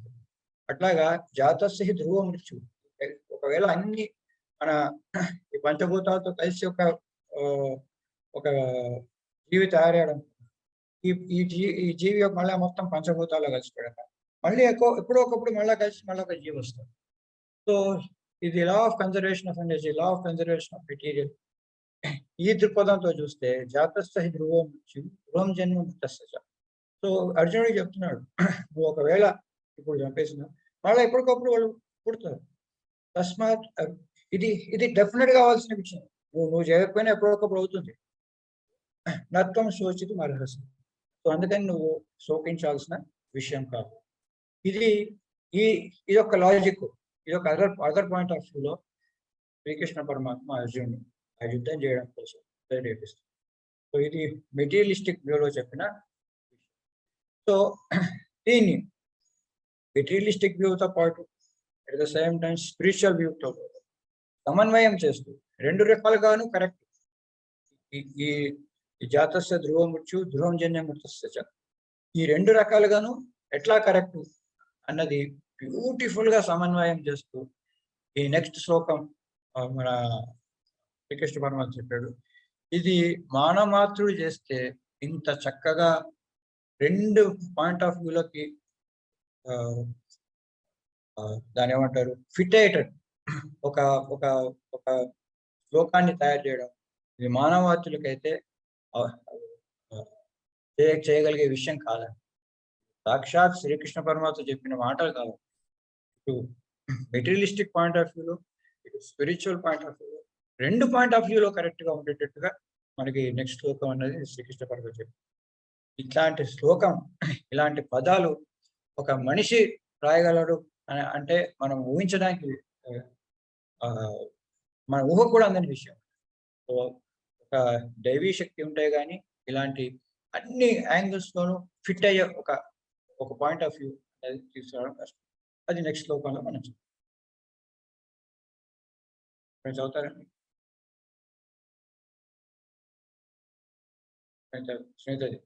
S1: అట్లాగా జాతస్య ధ్రువ మృత్యు. ఒకవేళ అన్ని మన ఈ పంచభూతాలతో కలిసి ఒక జీవి తయారయ్యడం, ఈ జీవి మళ్ళీ మొత్తం పంచభూతాల్లో కలిసిపోయాక మళ్ళీ ఎప్పుడో ఒకప్పుడు మళ్ళీ కలిసి మళ్ళీ ఒక జీవి వస్తుంది. సో ఇది లా of conservation of energy, law of conservation of material. ఈ దృక్పథంతో చూస్తే జాతస్థ ధ్రువో మృత్యు, ధ్రువం జన్మ మృతస్య. సో అర్జునుడికి చెప్తున్నాడు, నువ్వు ఒకవేళ ఇప్పుడు చంపేసిన మళ్ళీ ఎప్పటికప్పుడు వాళ్ళు పుడతారు. తస్మాత్ ఇది డెఫినెట్ కావాల్సిన విషయం. నువ్వు చేయకపోయినా ఎప్పటికప్పుడు అవుతుంది. నత్వం శోచితు అర్హసి. సో అందుకని నువ్వు శోకించాల్సిన విషయం కాదు. ఇది ఒక లాజిక్, ఇది ఒక అదర్ పాయింట్ ఆఫ్ వ్యూలో శ్రీకృష్ణ పరమాత్మ అర్జునుడు ఆ యుద్ధం చేయడం కోసం ప్రేరేపిస్తుంది. సో ఇది మెటీరియలిస్టిక్ వ్యూలో చెప్పిన. సో దీన్ని మెటీరియలిస్టిక్ వ్యూతో పాటు at the same time spiritual వ్యూతో సమన్వయం చేస్తూ రెండు రకాలుగాను కరెక్ట్. ఈ జాతస్య ధ్రువ మృత్యు, ధ్రువం జన్య మృతస్య, ఈ రెండు రకాలుగాను ఎట్లా కరెక్ట్ అన్నది బ్యూటిఫుల్ గా సమన్వయం చేస్తూ ఈ నెక్స్ట్ శ్లోకం మన శ్రీకృష్ణ పరమాత్మ చెప్పాడు. ఇది మానమాతృడు చేస్తే ఇంత చక్కగా రెండు పాయింట్ ఆఫ్ వ్యూలోకి దాని ఏమంటారు ఫిట్ అయ్యేటట్టు ఒక ఒక ఒక శ్లోకాన్ని తయారు చేయడం, ఇది మానవాతులకైతే చేయగలిగే విషయం కాదండి. సాక్షాత్ శ్రీకృష్ణ పరమాత్మ చెప్పిన మాటలు కాదు. ఇటు మెటీరియలిస్టిక్ పాయింట్ ఆఫ్ వ్యూలో, ఇటు స్పిరిచువల్ పాయింట్ ఆఫ్ వ్యూలో, రెండు పాయింట్ ఆఫ్ వ్యూలో కరెక్ట్గా ఉండేటట్టుగా మనకి నెక్స్ట్ శ్లోకం అనేది శ్రీకృష్ణ పరమాత్మ చెప్పి, ఇట్లాంటి శ్లోకం, ఇలాంటి పదాలు ఒక మనిషి రాయగలడు అంటే మనం ఊహించడానికి మన ఊహ కూడా అందని విషయం. సో ఒక దైవీ శక్తి ఉంటే కానీ ఇలాంటి అన్ని యాంగిల్స్లోనూ ఫిట్ అయ్యే ఒక పాయింట్ ఆఫ్ వ్యూ అనేది తీసుకురావడం కష్టం. అది నెక్స్ట్ శ్లోకంలో మనం చదువుతారండి. స్నేహితుడి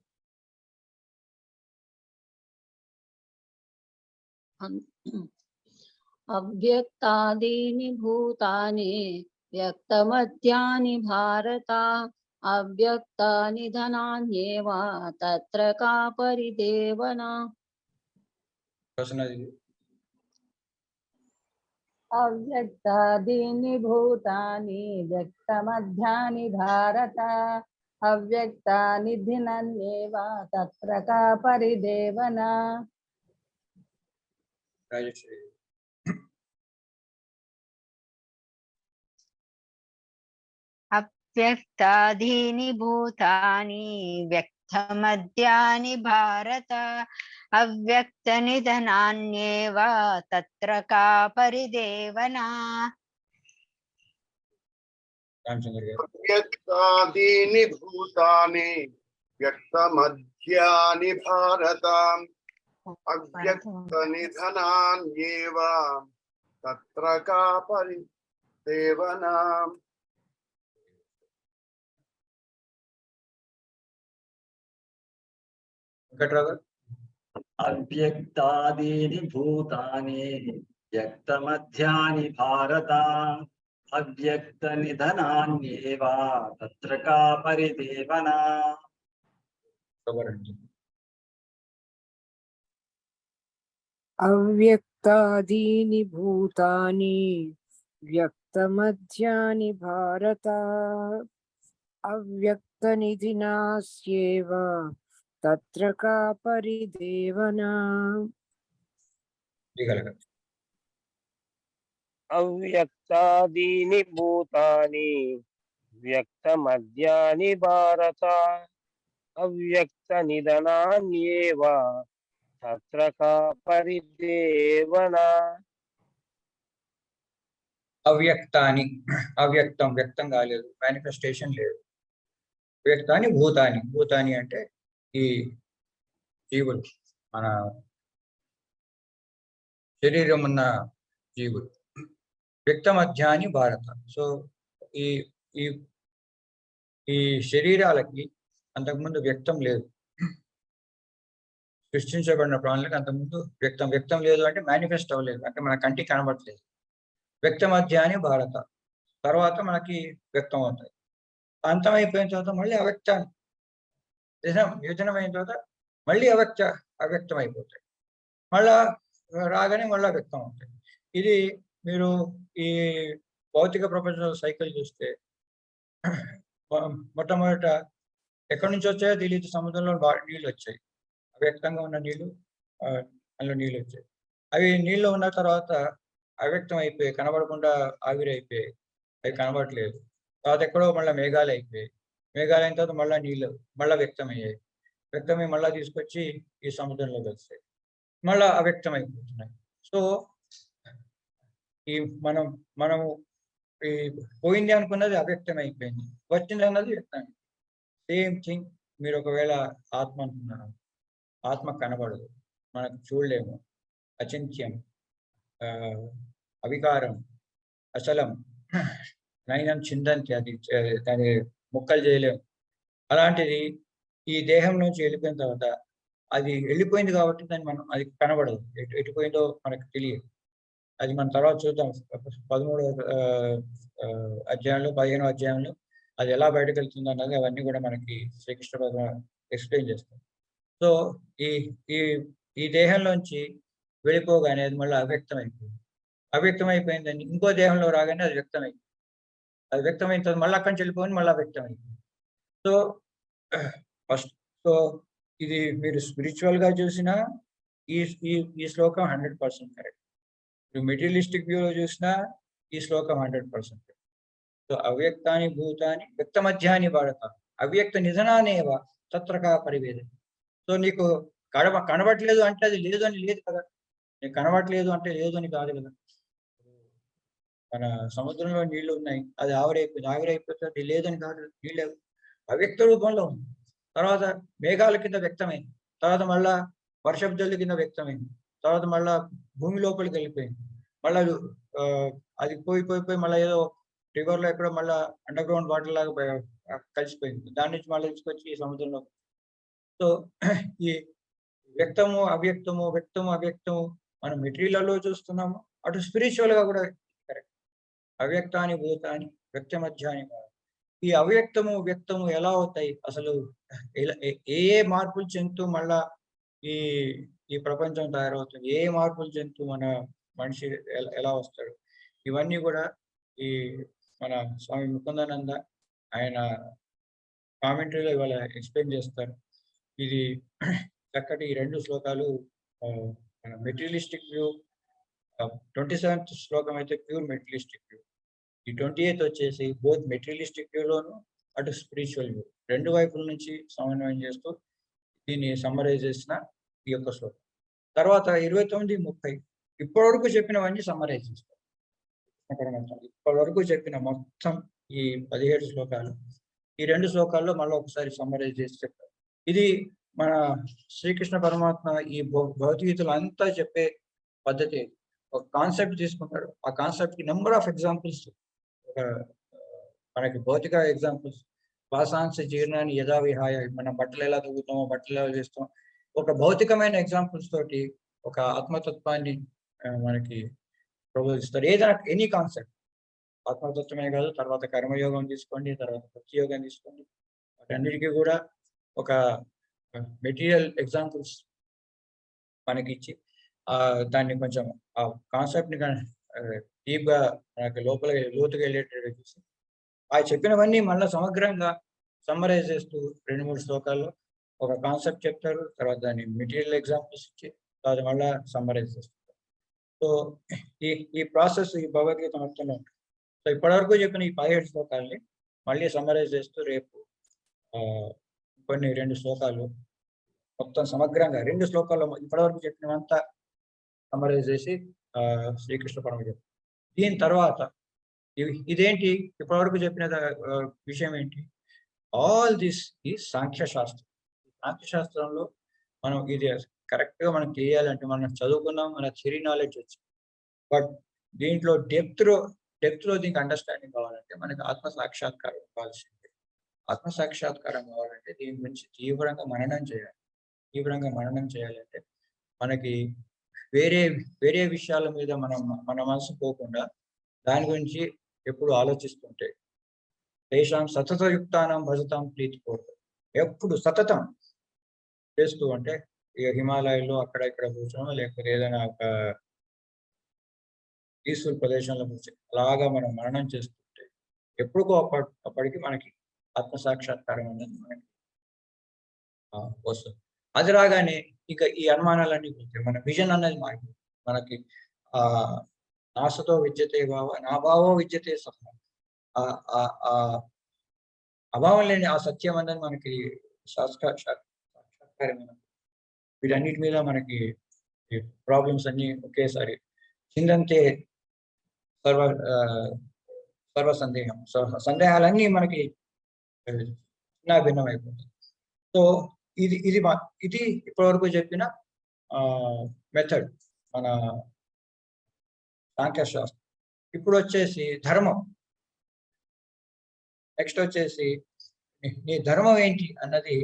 S4: అవ్యక్తాదీని భూతాని వ్యక్తమధ్యాని భారత అవ్యక్తాని ధనాన్యేవ తత్ర కా పరిదేవన. అవ్యక్తాదీని భూతాని వ్యక్తమధ్యాని భారత అవ్యక్తాని ధనాన్యేవ తత్ర కా పరిదేవన.
S1: రాజశ్రీ
S7: అవ్యక్తాదీని భూతాని వ్యక్తమధ్యాని భారత అవ్యక్త నిధనాన్యేవ తత్ర కా పరిదేవన.
S2: అవ్యక్తాదీని భూతాని వ్యక్తమధ్యాని భారత అవ్యక్త నిధనాన్యేవ తత్ర కా పరిదేవన.
S3: అవ్యక్తాదీని భూతాని వ్యక్తమధ్యాని భారత అవ్యక్త నిధనాన్యేవ తత్ర కా పరిదేవన.
S5: అవ్యక్తాదీని భూతాని వ్యక్తమధ్యాని భారత అవ్యక్త నిధినాస్యేవ తత్ర కా పరిదేవన.
S6: అవ్యక్తాదీని భూతాని వ్యక్తమధ్యాని భారత అవ్యక్త నిధనాన్యేవ తత్ర కా పరిదేవన.
S1: అవ్యక్తాని, అవ్యక్తం, వ్యక్తం కాలేదు, మేనిఫెస్టేషన్ లేదు. వ్యక్తాని భూతాని, భూతాని అంటే ఈ జీవులు, మన శరీరం ఉన్న జీవులు. వ్యక్తమధ్యాని భారత. సో ఈ ఈ ఈ శరీరాలకి అంతకుముందు వ్యక్తం లేదు. సృష్టించబడిన ప్రాణులకి అంతకుముందు వ్యక్తం లేదు అంటే మేనిఫెస్ట్ అవ్వలేదు, అంటే మన కంటికి కనబడలేదు. వ్యక్తమధ్యాని భారత, తర్వాత మనకి వ్యక్తం అవుతాయి. అంతం అయిపోయిన తర్వాత మళ్ళీ అవ్యక్తాన్ని, యోజనం అయిన తర్వాత మళ్ళీ అవ్యక్తం అయిపోతాయి. మళ్ళా రాగానే మళ్ళా వ్యక్తం అవుతాయి. ఇది మీరు ఈ భౌతిక ప్రపంచంలో సైకిల్ చూస్తే మొట్టమొదట ఎక్కడి నుంచి వచ్చాయో తెలియదు, సముద్రంలో నీళ్ళు వచ్చాయి, అవ్యక్తంగా ఉన్న నీళ్ళు, అందులో నీళ్ళు వచ్చాయి. అవి నీళ్ళు ఉన్న తర్వాత అవ్యక్తం అయిపోయి, కనబడకుండా ఆవిరైపోయాయి, అవి కనబడట్లేదు. తర్వాత ఎక్కడో మళ్ళీ మేఘాలు అయిపోయాయి, మేఘాలు అయిన తర్వాత మళ్ళీ నీళ్ళు మళ్ళీ వ్యక్తమయ్యాయి, వ్యక్తమై మళ్ళీ తీసుకొచ్చి ఈ సముద్రంలో కలిసాయి, మళ్ళీ అవ్యక్తం అయిపోతున్నాయి. సో ఈ మనము ఈ పోయింది అనుకున్నది అవ్యక్తం అయిపోయింది, వచ్చింది అన్నది వ్యక్తం. Same thing. మీరు ఒకవేళ ఆత్మ అనుకున్నారు, ఆత్మ కనబడదు, మనకు చూడలేము, అచింత్యం, అవికారం, అచలం, నయనం చిందంతి, అది దాని ముక్కలు చేయలేము. అలాంటిది ఈ దేహం నుంచి వెళ్ళిపోయిన తర్వాత అది వెళ్ళిపోయింది కాబట్టి దాన్ని మనం, అది కనబడదు, ఎటుపోయిందో మనకు తెలియదు. అది మనం తర్వాత చూద్దాం 13వ అధ్యాయంలో, 15వ అధ్యాయంలో అది ఎలా బయటకు వెళ్తుంది అన్నది, అవన్నీ కూడా మనకి శ్రీకృష్ణ భగవాన్ ఎక్స్ప్లెయిన్ చేస్తాం. సో ఈ ఈ ఈ దేహంలోంచి వెళ్ళిపోగానే అది మళ్ళీ అవ్యక్తం అయిపోయింది. అవ్యక్తం అయిపోయిందని ఇంకో దేహంలో రాగానే అది వ్యక్తమైంది. అది వ్యక్తమైన తర్వాత మళ్ళీ అక్కడి నుంచి వెళ్ళిపోయి మళ్ళీ వ్యక్తం అయిపోయింది. సో ఫస్ట్ ఇది మీరు స్పిరిచువల్ గా చూసినా ఈ ఈ ఈ శ్లోకం 100% కరెక్ట్. మీరు మెటీరియలిస్టిక్ వ్యూలో చూసినా ఈ శ్లోకం 100%. సో అవ్యక్తాని భూతాని వ్యక్త మధ్యాని భారత అవ్యక్త నిధనానేవ తత్రకా పరివేద. సో నీకు కనబడట్లేదు అంటే అది లేదు అని లేదు కదా, నీకు కనబడట్లేదు అంటే లేదు అని కాదు కదా. మన సముద్రంలో నీళ్లు ఉన్నాయి, అది ఆవిరైపోతే అది లేదని కాదు, నీళ్ళు అవ్యక్త రూపంలో ఉంది. తర్వాత మేఘాల కింద వ్యక్తమైంది, తర్వాత మళ్ళా వర్షపు జల్లు కింద వ్యక్తమైంది, తర్వాత మళ్ళా భూమి లోపలికి వెళ్ళిపోయింది, మళ్ళా అది పోయి మళ్ళీ ఏదో రివర్లో ఎక్కడో మళ్ళా అండర్ గ్రౌండ్ వాటర్ లాగా కలిసిపోయింది, దాని నుంచి మళ్ళీ తీసుకొచ్చి ఈ సముద్రంలో. సో ఈ వ్యక్తము అవ్యక్తము వ్యక్తము అవ్యక్తము మనం మెటీరియల్లో చూస్తున్నాము, అటు స్పిరిచువల్ గా కూడా కరెక్ట్. అవ్యక్తాని భూతాని వ్యక్త మధ్యాని. ఈ అవ్యక్తము వ్యక్తము ఎలా అవుతాయి అసలు, ఏ మార్పులు చెందుతూ మళ్ళా ఈ ఈ ప్రపంచం తయారవుతుంది, ఏ మార్పులు చెందుతూ మన మనిషి ఎలా వస్తాడు, ఇవన్నీ కూడా ఈ మన స్వామి ముకుందానంద ఆయన కామెంటరీలో ఇవాళ ఎక్స్ప్లెయిన్ చేస్తారు. ఇది చక్కటి ఈ 2 శ్లోకాలు మన మెటీరియలిస్టిక్ వ్యూ. 27th శ్లోకం అయితే ప్యూర్ మెటీరియలిస్టిక్ వ్యూ. ఈ 28th వచ్చేసి బోత్ మెటీరియలిస్టిక్ వ్యూలోను అటు స్పిరిచువల్ వ్యూ, 2 వైపుల నుంచి సమన్వయం చేస్తూ దీన్ని సమ్మరైజ్ చేసిన ఈ యొక్క శ్లోకం. తర్వాత 29, 30 ఇప్పటివరకు చెప్పినవన్నీ సమ్మరైజ్ చేస్తారు. ఇప్పటివరకు చెప్పిన మొత్తం ఈ 17 శ్లోకాలు ఈ 2 శ్లోకాల్లో మళ్ళీ ఒకసారి సమ్మరైజ్ చేసి చెప్పారు. ఇది మన శ్రీకృష్ణ పరమాత్మ ఈ భగవద్గీతలు అంతా చెప్పే పద్ధతి. ఒక కాన్సెప్ట్ తీసుకుంటాడు, ఆ కాన్సెప్ట్ కి నెంబర్ ఆఫ్ ఎగ్జాంపుల్స్, మనకి భౌతిక ఎగ్జాంపుల్స్, వాసాంశ జీర్ణాన్ని యథా విహాయ, మనం బట్టలు ఎలా తగ్గుతామో బట్టలు ఎలా చేస్తాం, ఒక భౌతికమైన ఎగ్జాంపుల్స్ తోటి ఒక ఆత్మతత్వాన్ని మనకి ప్రబోధిస్తారు. ఏదైనా ఎనీ కాన్సెప్ట్, ఆత్మతత్వమే కాదు, తర్వాత కర్మయోగం తీసుకోండి, తర్వాత భక్తి యోగం తీసుకోండి, వాటన్నిటికీ కూడా ఒక మెటీరియల్ ఎగ్జాంపుల్స్ మనకి ఇచ్చి దాన్ని కొంచెం ఆ కాన్సెప్ట్ ని డీప్ గా మనకి లోతుగా వెళ్ళేటట్టు చూసి ఆ చెప్పినవన్నీ మళ్ళీ సమగ్రంగా సమ్మరైజ్ చేస్తూ 2-3 శ్లోకాల్లో ఒక కాన్సెప్ట్ చెప్తారు, తర్వాత దాన్ని మెటీరియల్ ఎగ్జాంపుల్స్ ఇచ్చి తర్వాత మళ్ళీ సమ్మరైజ్ చేస్తారు. సో ఈ ప్రాసెస్ ఈ భగవద్గీత మొత్తంలో ఉంటుంది. సో ఇప్పటివరకు చెప్పిన ఈ 17 శ్లోకాలని మళ్ళీ సమ్మరైజ్ చేస్తూ రేపు కొన్ని 2 శ్లోకాలు మొత్తం సమగ్రంగా 2 శ్లోకాల్లో ఇప్పటివరకు చెప్పినవంతా సమ్మరైజ్ చేసి శ్రీకృష్ణ పరమాత్మ. దీని తర్వాత ఇదేంటి ఇప్పటివరకు చెప్పిన విషయం ఏంటి, ఆల్ దిస్ ఈ సాంఖ్యశాస్త్రం. సాంఖ్యశాస్త్రంలో మనం ఇది కరెక్ట్ గా మనం తెలియాలంటే మనం చదువుకున్నాం, మన థియరీ నాలెడ్జ్ వచ్చింది, బట్ దీంట్లో డెప్త్ లో దీనికి అండర్స్టాండింగ్ కావాలంటే మనకి ఆత్మ సాక్షాత్కారం కావాల్సిందే. ఆత్మ సాక్షాత్కారం కావాలంటే దీని గురించి తీవ్రంగా మననం చేయాలంటే మనకి వేరే విషయాల మీద మన మనసు పోకుండా దాని గురించి ఎప్పుడు ఆలోచిస్తుంటే దేశం సతతయుక్తానం భజతాం ప్రీతి కోరు, ఎప్పుడు సతతం చేస్తూ అంటే ఇక హిమాలయాల్లో అక్కడ ఇక్కడ కూర్చోడం, లేకపోతే ఏదైనా ఒక పీస్ఫుల్ ప్రదేశంలో కూర్చొని అలాగా మనం మననం చేస్తుంటే ఎప్పుడుకో అప్పటికి మనకి ఆత్మసాక్షాత్కారం అనేది మనకి వస్తుంది. అది రాగానే ఇక ఈ అనుమానాలన్నీ పోతాయి, మన విజన్ అన్నది మారిపోతుంది. మనకి నాసతో విద్యతే భావ నా భావో విద్యతే సహ, అభావం లేని ఆ సత్యం అనేది మనకి సాక్షాత్కారమైన. వీటన్నిటి మీద మనకి ప్రాబ్లమ్స్ అన్ని ఒకేసారి చిందంతే సర్వ సందేహాలన్నీ మనకి చిన్న భిన్నం అయిపోతుంది. సో ఇది ఇప్పటివరకు చెప్పిన మెథడ్ మన సాంఖ్యశాస్త్రం. ఇప్పుడు వచ్చేసి ధర్మం. నెక్స్ట్ వచ్చేసి నీ ధర్మం ఏంటి అన్నది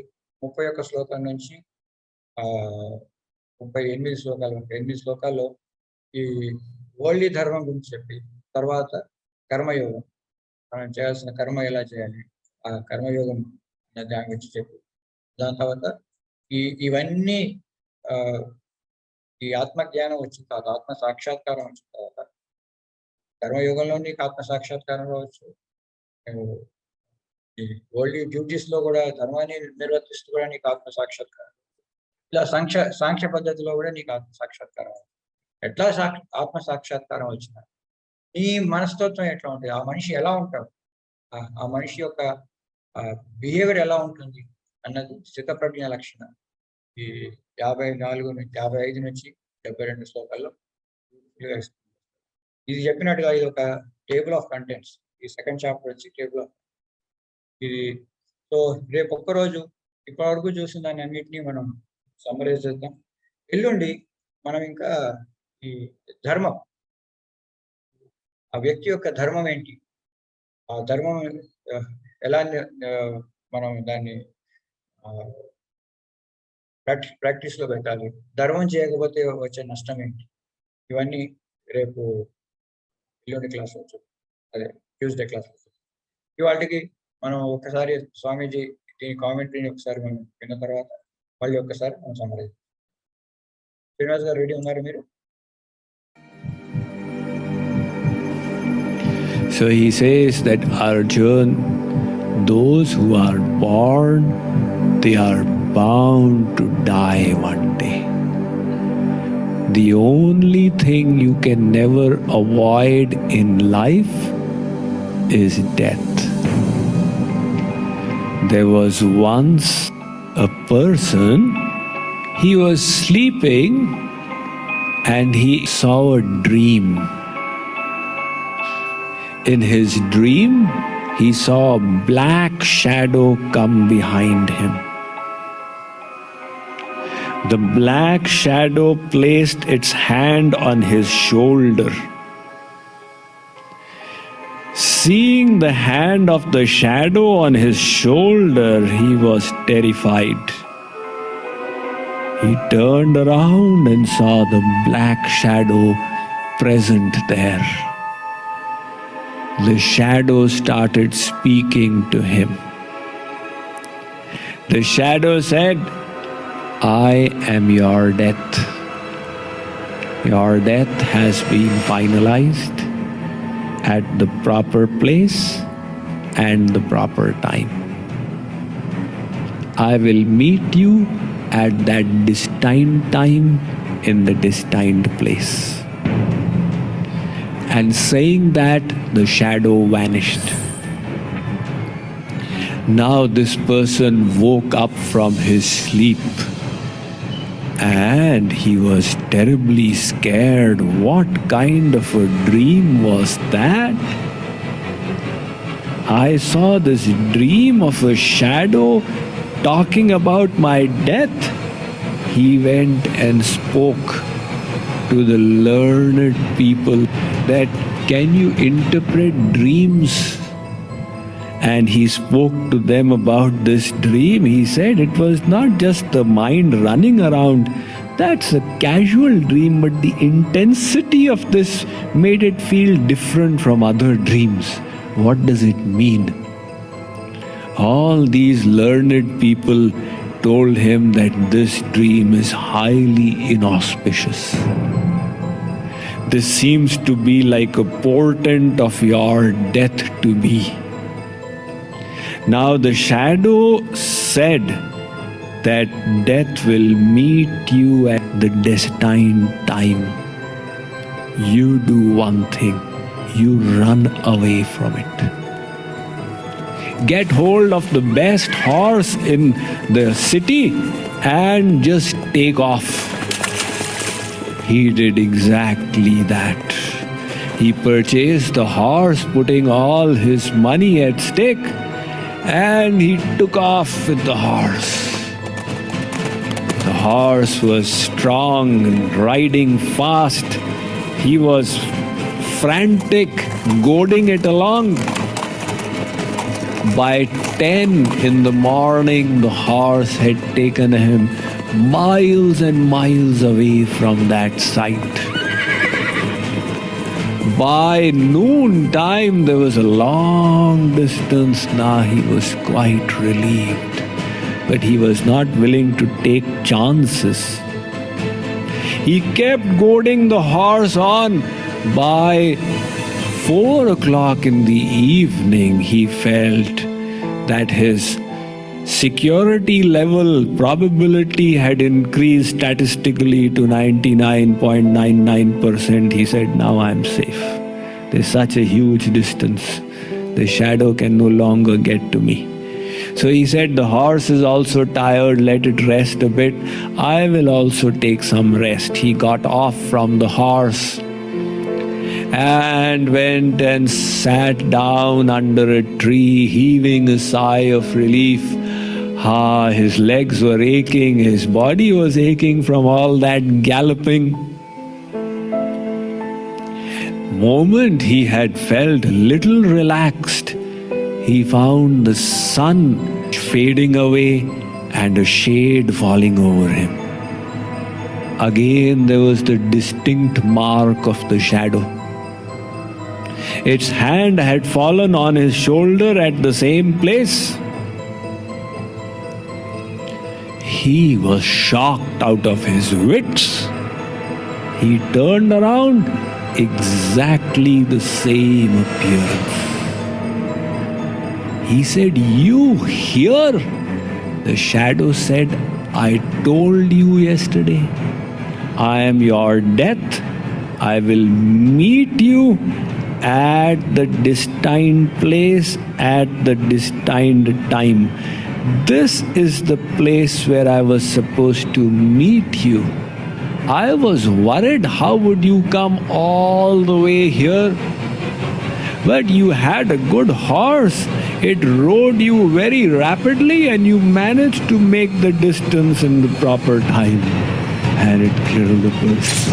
S1: 31 శ్లోకం నుంచి 38 శ్లోకాలు. 8 శ్లోకాల్లో ఈ ఓన్లీ ధర్మం గురించి చెప్పి తర్వాత కర్మయోగం, మనం చేయాల్సిన కర్మ ఎలా చేయాలి, ఆ కర్మయోగం అనే దాని గురించి చెప్పి దాని తర్వాత ఇవన్నీ ఈ ఆత్మజ్ఞానం వచ్చిన తర్వాత ఆత్మ సాక్షాత్కారం వచ్చిన తర్వాత కర్మయోగంలో నీకు ఆత్మ సాక్షాత్కారం రావచ్చు, ఈ ఓన్లీ డ్యూటీస్ లో కూడా ధర్మాన్ని నిర్వర్తిస్తూ కూడా నీకు ఆత్మ సాక్షాత్కారం, ఇలా సాంఖ్య పద్ధతిలో కూడా నీకు ఆత్మ సాక్షాత్కారం. ఎట్లా ఆత్మ సాక్షాత్కారం వచ్చిన నీ మనస్తత్వం ఎట్లా ఉంటుంది, ఆ మనిషి ఎలా ఉంటాడు, ఆ మనిషి యొక్క బిహేవియర్ ఎలా ఉంటుంది అన్నది స్థితప్రజ్ఞ లక్షణం. ఈ 55 నుంచి 72 శ్లోకాల్లో ఇది చెప్పినట్టుగా ఇది ఒక టేబుల్ ఆఫ్ కంటెంట్స్. ఈ సెకండ్ చాప్టర్ వచ్చి టేబుల్ ఆఫ్ ఇది. సో రేపు ఒక్కరోజు ఇప్పటి వరకు చూసిన దాన్ని అన్నింటినీ మనం సమ్మరైజ్ చేద్దాం. ఎల్లుండి మనం ఇంకా ఈ ధర్మం, ఆ వ్యక్తి యొక్క ధర్మం ఏంటి, ఆ ధర్మం ఎలా మనం దాన్ని ప్రాక్టీస్లో పెట్టాలి, ధర్మం చేయకపోతే వచ్చే నష్టం ఏంటి, ఇవన్నీ రేపు ఎల్లుండి క్లాస్ వచ్చు, అదే ట్యూస్డే క్లాస్ వచ్చు. ఇవాళకి మనం ఒకసారి స్వామీజీ దీని కామెంటరీని ఒకసారి మనం విన్న తర్వాత మళ్ళీ ఒక్కసారి మనం సమ్మరైజ్. శ్రీనివాస్ గారు రెడీ ఉన్నారు మీరు?
S8: So he says that Arjun, those who are born, they are bound to die one day. The only thing you can never avoid in life is death. There was once a person, he was sleeping and he saw a dream. In his dream, he saw a black shadow come behind him. The black shadow placed its hand on his shoulder. Seeing the hand of the shadow on his shoulder, he was terrified. He turned around and saw the black shadow present there. The shadow started speaking to him. The shadow said, I am your death. Your death has been finalized at the proper place and the proper time. I will meet you at that destined time in the destined place. And saying that, the shadow vanished. Now this person woke up from his sleep and he was terribly scared. What kind of a dream was that? I saw this dream of a shadow talking about my death. He went and spoke to the learned people that, can you interpret dreams? And he spoke to them about this dream. He said it was not just the mind running around. That's a casual dream, but the intensity of this made it feel different from other dreams. What does it mean? All these learned people told him that this dream is highly inauspicious. This seems to be like a portent of your death to me. Now the shadow said that death will meet you at the destined time. You do one thing, you run away from it. Get hold of the best horse in the city and just take off. He did exactly that. He purchased the horse, putting all his money at stake, and he took off with the horse. The horse was strong and riding fast. He was frantic, goading it along. By 10 in the morning, the horse had taken him miles and miles away from that site. By noon time, there was a long distance. Now he was quite relieved, but he was not willing to take chances. He kept goading the horse on. By 4 o'clock in the evening, he felt that his security level probability had increased statistically to 99.99%. He said, now I'm safe. There's such a huge distance. The shadow can no longer get to me. So he said, the horse is also tired, let it rest a bit. I will also take some rest. He got off from the horse and went and sat down under a tree, heaving a sigh of relief. His legs were aching, his body was aching from all that galloping. Moment he had felt a little relaxed, he found the sun fading away and a shade falling over him. Again there was the distinct mark of the shadow. Its hand had fallen on his shoulder at the same place. He was shocked out of his wits. He turned around, exactly the same appearance. He said, you here? The shadow said, I told you yesterday, I am your death. I will meet you at the destined place at the destined time. This is the place where I was supposed to meet you. I was worried, how would you come all the way here? But you had a good horse. It rode you very rapidly and you managed to make the distance in the proper time. And it killed the person.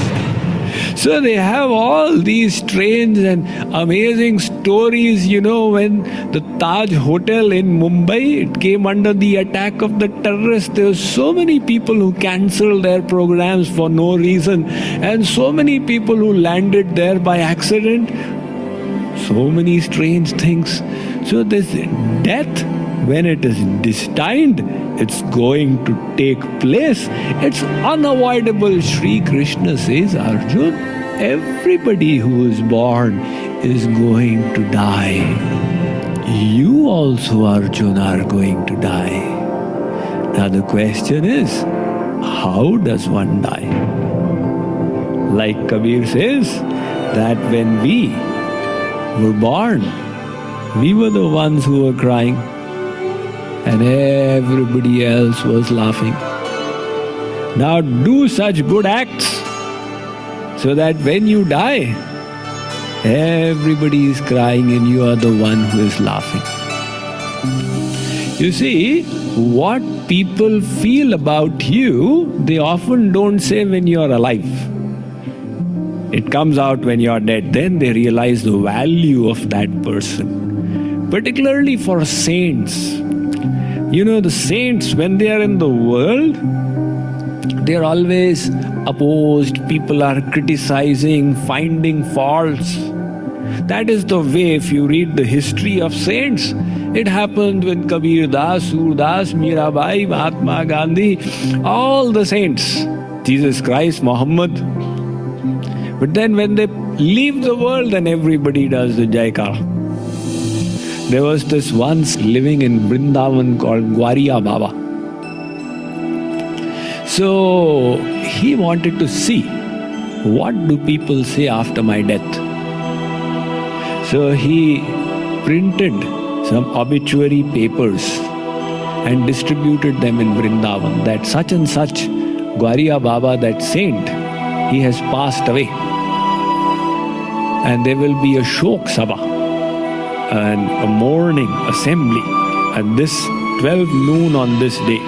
S8: So they have all these strange and amazing stories. You know, when the Taj Hotel in Mumbai, it came under the attack of the terrorists, there were so many people who cancelled their programs for no reason, and so many people who landed there by accident. So many strange things. So this death, when it is destined, it's going to take place. It's unavoidable. Sri Krishna says, Arjun, everybody who is born is going to die. You also, Arjun, are going to die. Now the question is, how does one die? Like Kabir says, that when we were born, we were the ones who were crying and everybody else was laughing. Now do such good acts so that when you die, everybody is crying and you are the one who is laughing. You see, what people feel about you, they often don't say when you are alive. It comes out when you are dead. Then they realize the value of that person. Particularly for saints. You know, the saints, when they are in the world, they are always opposed. People are criticizing, finding faults. That is the way, if you read the history of saints, it happened with Kabir Das, Surdas, Mirabai, Mahatma Gandhi, all the saints, Jesus Christ, Muhammad. But then when they leave the world, then everybody does the Jaikara. There was this once living in Vrindavan called Gwariya Baba. So he wanted to see, what do people say after my death? So he printed some obituary papers and distributed them in Vrindavan, that such and such Gwariya Baba, that saint, he has passed away. And there will be a Shok Sabha and a mourning assembly at this 12 noon on this day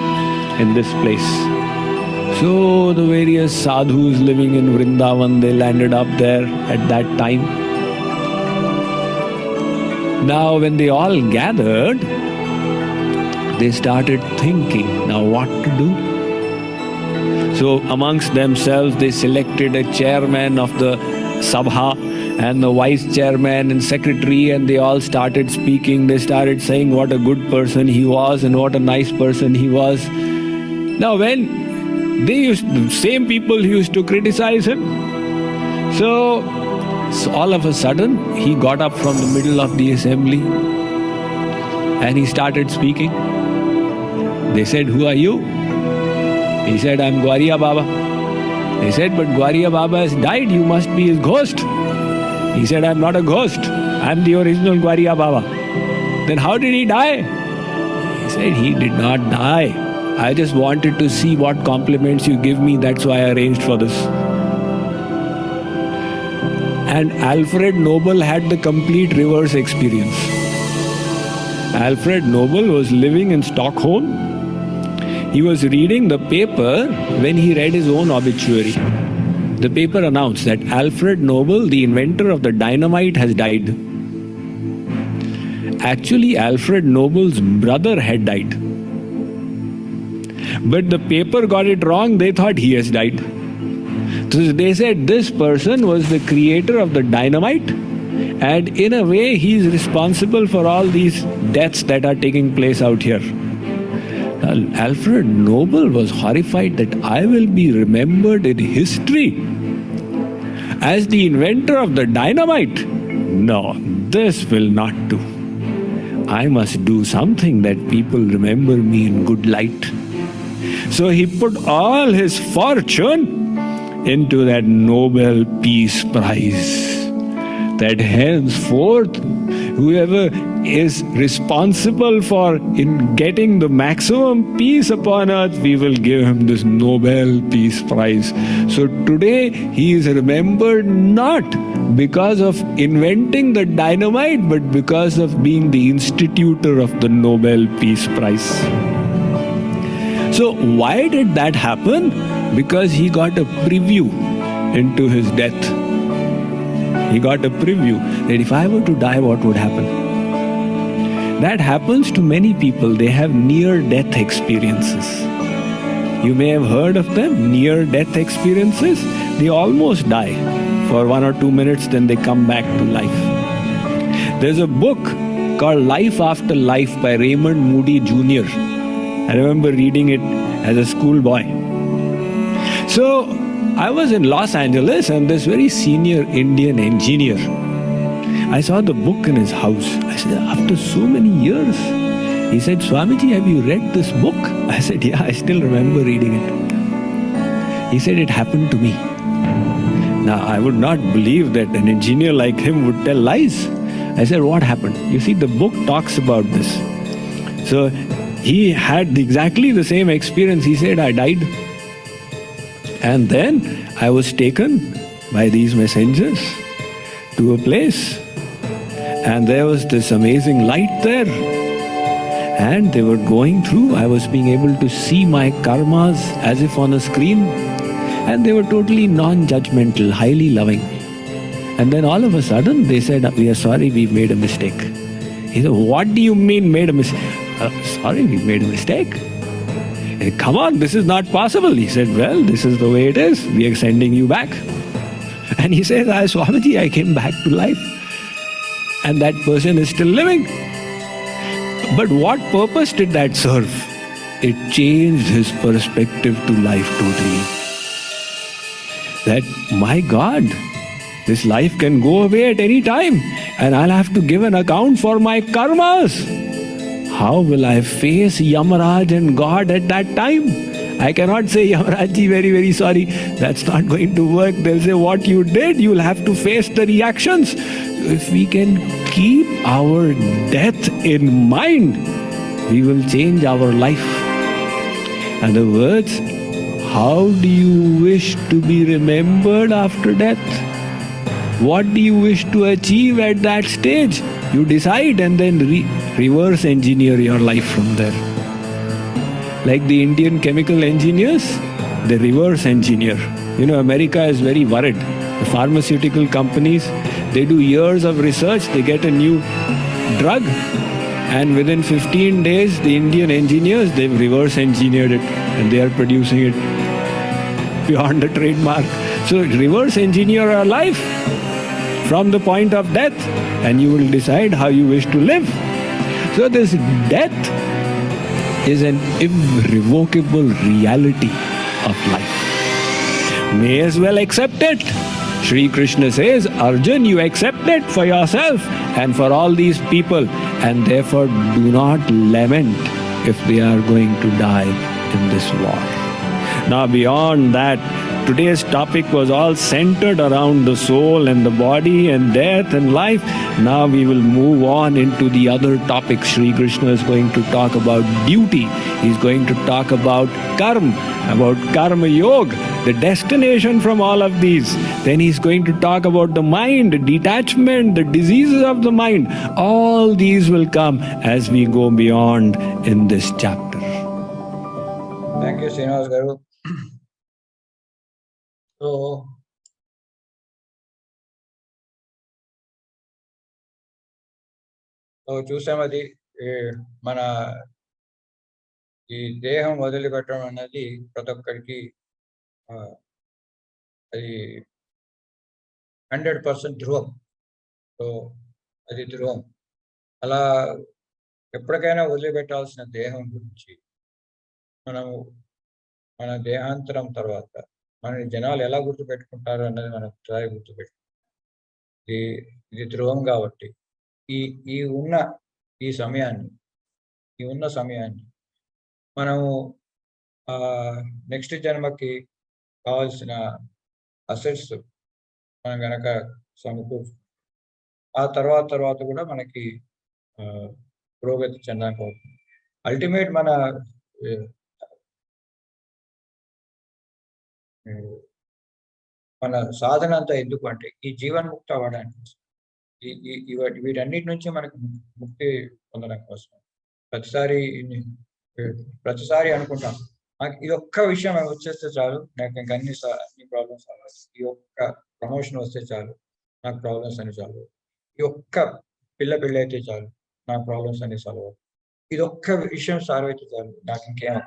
S8: in this place. So the various sadhus living in Vrindavan, they landed up there at that time. Now when they all gathered, they started thinking, now what to do? So amongst themselves, they selected a chairman of the Sabha and the vice chairman and secretary, and they all started speaking. They started saying what a good person he was and what a nice person he was. Now when the same people used to criticize him, so all of a sudden he got up from the middle of the assembly and he started speaking. They said, who are you? He said, I'm Gwariya Baba. They said, but Gwariya Baba has died, you must be his ghost. He said, I'm not a ghost, I'm the original Gwariya Baba. Then how did he die? He said, he did not die. I just wanted to see what compliments you give me, that's why I arranged for this. And Alfred Nobel had the complete reverse experience. Alfred Nobel was living in Stockholm. He was reading the paper when he read his own obituary. The paper announced that Alfred Nobel, the inventor of the dynamite, has died. Actually, Alfred Nobel's brother had died. But the paper got it wrong, they thought he has died. So they said this person was the creator of the dynamite, and in a way he is responsible for all these deaths that are taking place out here. Now, Alfred Nobel was horrified that I will be remembered in history as the inventor of the dynamite. No, this will not do. I must do something that people remember me in good light. So he put all his fortune into that Nobel Peace Prize. That henceforth, whoever is responsible for in getting the maximum peace upon earth, we will give him this Nobel Peace Prize. So today he is remembered not because of inventing the dynamite, but because of being the institutor of the Nobel Peace Prize. So why did that happen? Because he got a preview into his death. He got a preview that if I were to die, what would happen? That happens to many people. They have near-death experiences. You may have heard of them, near-death experiences. They almost die for 1 or 2 minutes, then they come back to life. There's a book called Life After Life by Raymond Moody Jr. I remember reading it as a schoolboy. So I was in Los Angeles and this very senior Indian engineer, I saw the book in his house. I said, after so many years. He said, Swamiji, have you read this book? I said, yeah, I still remember reading it. He said, it happened to me. Now, I would not believe that an engineer like him would tell lies. I said, what happened? You see, the book talks about this. So he had exactly the same experience. He said, I died. And then I was taken by these messengers to a place. And there was this amazing light there. And they were going through. I was being able to see my karmas as if on a screen. And they were totally non-judgmental, highly loving. And then all of a sudden they said, we are sorry, we made a mistake. He said, what do you mean made a mistake? Sorry, we made a mistake. He said, come on, this is not possible. He said, well, this is the way it is. We are sending you back. And he said, Swamiji, I came back to life. And that person is still living. But what purpose did that serve? It changed his perspective to life totally. That, my God, this life can go away at any time and I'll have to give an account for my karmas. How will I face Yamaraj and God at that time? I cannot say, Yamarajji, very, very sorry. That's not going to work. They'll say, what you did, you'll have to face the reactions. If we can keep our death in mind, we will change our life. In other words, how do you wish to be remembered after death? What do you wish to achieve at that stage? You decide and then reverse engineer your life from there. Like the Indian chemical engineers, they reverse engineer. You know, America is very worried. The pharmaceutical companies, they do years of research, they get a new drug, and within 15 days, the Indian engineers, they've reverse engineered it and they are producing it beyond the trademark. So reverse engineer our life from the point of death and you will decide how you wish to live. So this death is an irrevocable reality of life. May as well accept it. Shri Krishna says, Arjun, you accept it for yourself and for all these people, and therefore do not lament if they are going to die in this war. Now, beyond that, today's topic was all centered around the soul and the body and death and life. Now we will move on into the other topics. Sri Krishna is going to talk about duty. He's going to talk about karma yoga, the destination from all of these. Then he's going to talk about the mind, detachment, the diseases of the mind. All these will come as we go beyond in this chapter.
S1: Thank you, Srinivas Garu. So చూసామది మన ఈ దేహం వదిలిపెట్టడం అన్నది ప్రతి ఒక్కరికి అది 100% ధ్రువం. సో అది ధ్రువం. అలా ఎప్పటికైనా వదిలిపెట్టాల్సిన దేహం గురించి మనము మన దేహాంతరం తర్వాత మన జనాలు ఎలా గుర్తుపెట్టుకుంటారు అన్నది మనం ఒకసారి గుర్తుపెట్టుకుంటాం. ఇది ధ్రువం కాబట్టి ఈ ఉన్న సమయాన్ని మనము నెక్స్ట్ జన్మకి కావాల్సిన అసెట్స్ మనం గనక సమకూర్చు ఆ తర్వాత కూడా మనకి పురోగతి చెందడానికి అవుతుంది. అల్టిమేట్ మన సాధన అంతా ఎందుకు అంటే ఈ జీవన్ముక్త అవ్వడానికి, వీటన్నిటి నుంచి మనకు ముక్తి పొందడం కోసం. ప్రతిసారి అనుకుంటాం నాకు ఈ ఒక్క విషయం వచ్చేస్తే చాలు, నాకు ఇంకా అన్ని ప్రాబ్లమ్స్ అవ్వాలి. ఈ ఒక్క ప్రమోషన్ వస్తే చాలు, నాకు ప్రాబ్లమ్స్ అన్ని చాలు. ఈ ఒక్క పిల్ల అయితే చాలు, నా ప్రాబ్లమ్స్ అన్ని సాల్వ్ అవుతాయి. ఇది ఒక్క విషయం సాల్వ్ అయితే చాలు, నాకు ఇంకేం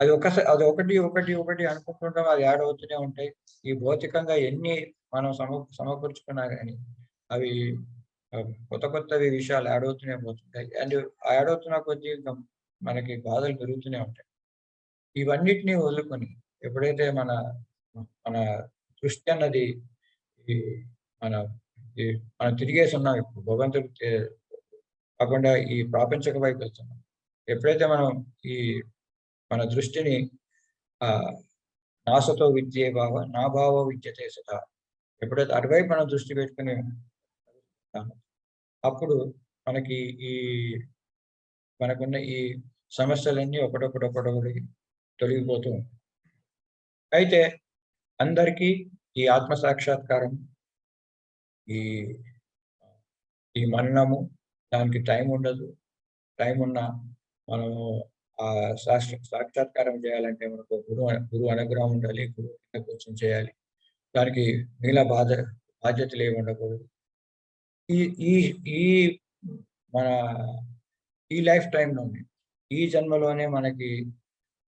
S1: అది ఒకటి అనుకుంటుంటాం. అది యాడ్ అవుతూనే ఉంటాయి. ఈ భౌతికంగా ఎన్ని మనం సమకూర్చుకున్నా కానీ అవి కొత్తవి విషయాలు యాడ్ అవుతూనే పోతుంటాయి. అండ్ యాడ్ అవుతున్న కొద్దీ మనకి బాధలు పెరుగుతూనే ఉంటాయి. ఇవన్నిటినీ వదులుకొని ఎప్పుడైతే మన దృష్టి అన్నది మనం తిరిగేసి ఉన్నాం, ఇప్పుడు భగవంతుడు కాకుండా ఈ ప్రాపంచిక వైపు వెళ్తున్నాం. ఎప్పుడైతే మనం మన దృష్టిని నాసతో విద్యే భావ నా భావ విద్యతే సదా, ఎప్పుడైతే అటువైపు మనం దృష్టి పెట్టుకుని అప్పుడు మనకున్న ఈ సమస్యలన్నీ ఒకటొకటి తొలగిపోతూ ఉంటాయి. అయితే అందరికీ ఈ ఆత్మ సాక్షాత్కారం, ఈ మరణము, దానికి టైం ఉండదు. టైం ఉన్నా మనము ఆ సాక్షాత్కారం చేయాలంటే మనకు గురువు అనుగ్రహం ఉండాలి. గురువు కొంచెం చేయాలి. దానికి మిగిలిన బాధ్యతలు ఏమి ఉండకూడదు. మన ఈ లైఫ్ టైంలోనే, ఈ జన్మలోనే మనకి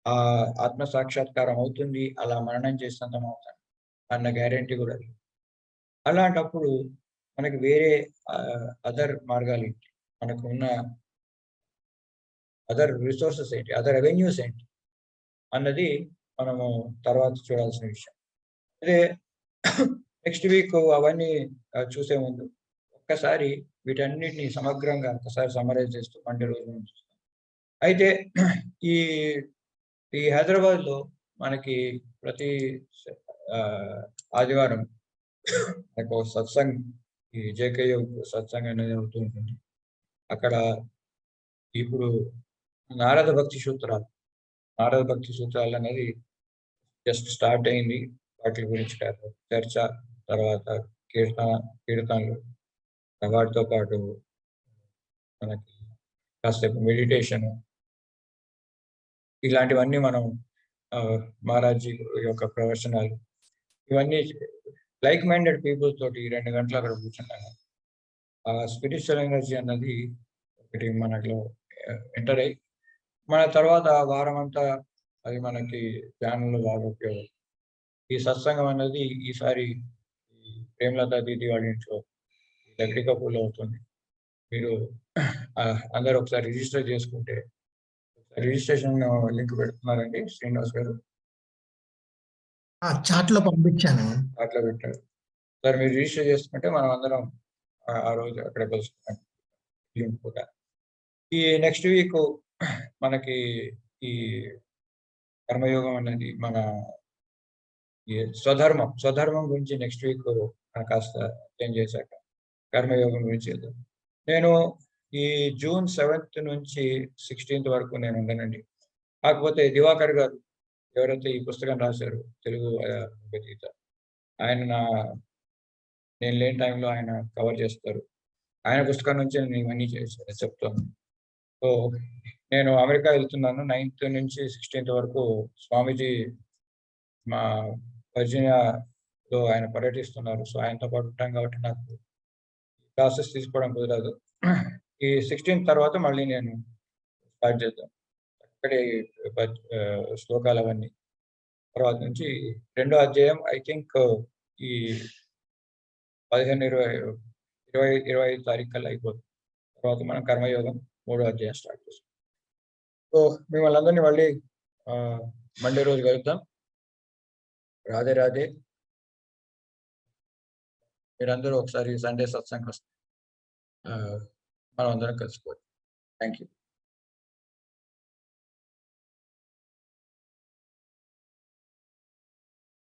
S1: ఆ ఆత్మ సాక్షాత్కారం అవుతుంది, అలా మరణం చేసినంత అవుతాను అన్న గ్యారెంటీ కూడా లేదు. అలాంటప్పుడు మనకి వేరే అదర్ మార్గాలు ఏంటి, మనకు ఉన్న అదర్ రిసోర్సెస్ ఏంటి, అదర్ రెవెన్యూస్ ఏంటి అన్నది మనము తర్వాత చూడాల్సిన విషయం. అదే నెక్స్ట్ వీక్ అవన్నీ చూసే ముందు ఒక్కసారి వీటన్నిటిని సమగ్రంగా ఒకసారి సమరైజ్ చేస్తూ మండే రోజు చూస్తాం. అయితే ఈ హైదరాబాద్లో మనకి ప్రతి ఆదివారం ఒక సత్సంగ్, ఈ జేకే సత్సంగ్ అనేది అవుతూ ఉంటుంది. అక్కడ ఇప్పుడు నారద భక్తి సూత్రాలు అనేది జస్ట్ స్టార్ట్ అయింది. వాటి గురించి చర్చ, తర్వాత కీర్తనలు, వాటితో పాటు మనకి కాసేపు మెడిటేషన్, ఇలాంటివన్నీ మనం మహారాజీ యొక్క ప్రవచనాలు, ఇవన్నీ లైక్ మైండెడ్ పీపుల్ తోటి 2 గంటలు అక్కడ కూర్చుంటాను. ఆ స్పిరిచువల్ ఎనర్జీ అన్నది ఒకటి మనలో ఎంటర్ అయ్యి మన తర్వాత వారం అంతా అది మనకి ధ్యానంలో బాగా ఉపయోగం. ఈ సత్సంగం అనేది ఈసారి ప్రేమలతా దీది వాళ్ళ ఇంట్లో దగ్గరికపూర్లో అవుతుంది. మీరు అందరూ ఒకసారి రిజిస్టర్ చేసుకుంటే, రిజిస్ట్రేషన్ లింక్ పెడుతున్నారండి శ్రీనివాస్ గారు,
S9: చాట్లో పంపించాను.
S1: చాట్లో పెట్టారు సార్. మీరు రిజిస్టర్ చేసుకుంటే మనం అందరం ఆ రోజు అక్కడ కలుసుకుంటాం. ఈ నెక్స్ట్ వీక్ మనకి ఈ కర్మయోగం అనేది మన ఈ స్వధర్మం గురించి నెక్స్ట్ వీక్ కాస్త చేంజ్ చేశాక కర్మయోగం గురించి వెళ్దాం. నేను ఈ జూన్ 7th నుంచి 16th వరకు నేను ఉండనండి. కాకపోతే దివాకర్ గారు ఎవరైతే ఈ పుస్తకం రాశారు తెలుగు భగవద్గీత, ఆయన నేను లేని టైంలో ఆయన కవర్ చేస్తారు. ఆయన పుస్తకం నుంచి నేను ఇవన్నీ చెప్తాను. సో నేను అమెరికా వెళ్తున్నాను 9th నుంచి 16th వరకు. స్వామీజీ మా వర్జీనియాలో ఆయన పర్యటిస్తున్నారు. సో ఆయనతో పాటు ఉంటాం కాబట్టి నాకు క్లాసెస్ తీసుకోవడం కుదరదు. ఈ 16th తర్వాత మళ్ళీ నేను స్టార్ట్ చేద్దాం. అక్కడే శ్లోకాలు అవన్నీ తర్వాత నుంచి 2వ అధ్యాయం ఐ థింక్ ఈ 15-25 తారీఖు కల్లా అయిపోతుంది. తర్వాత మనం కర్మయోగం 3వ అధ్యాయం స్టార్ట్ చేస్తాం. సో మిమ్మల్ని అందరినీ మళ్ళీ మండే రోజు కలుద్దాం. రాధే రాధే. మీరందరూ ఒకసారి సండే సత్సంగ్ మనం అందరం కలుసుకోవచ్చు. Thank you.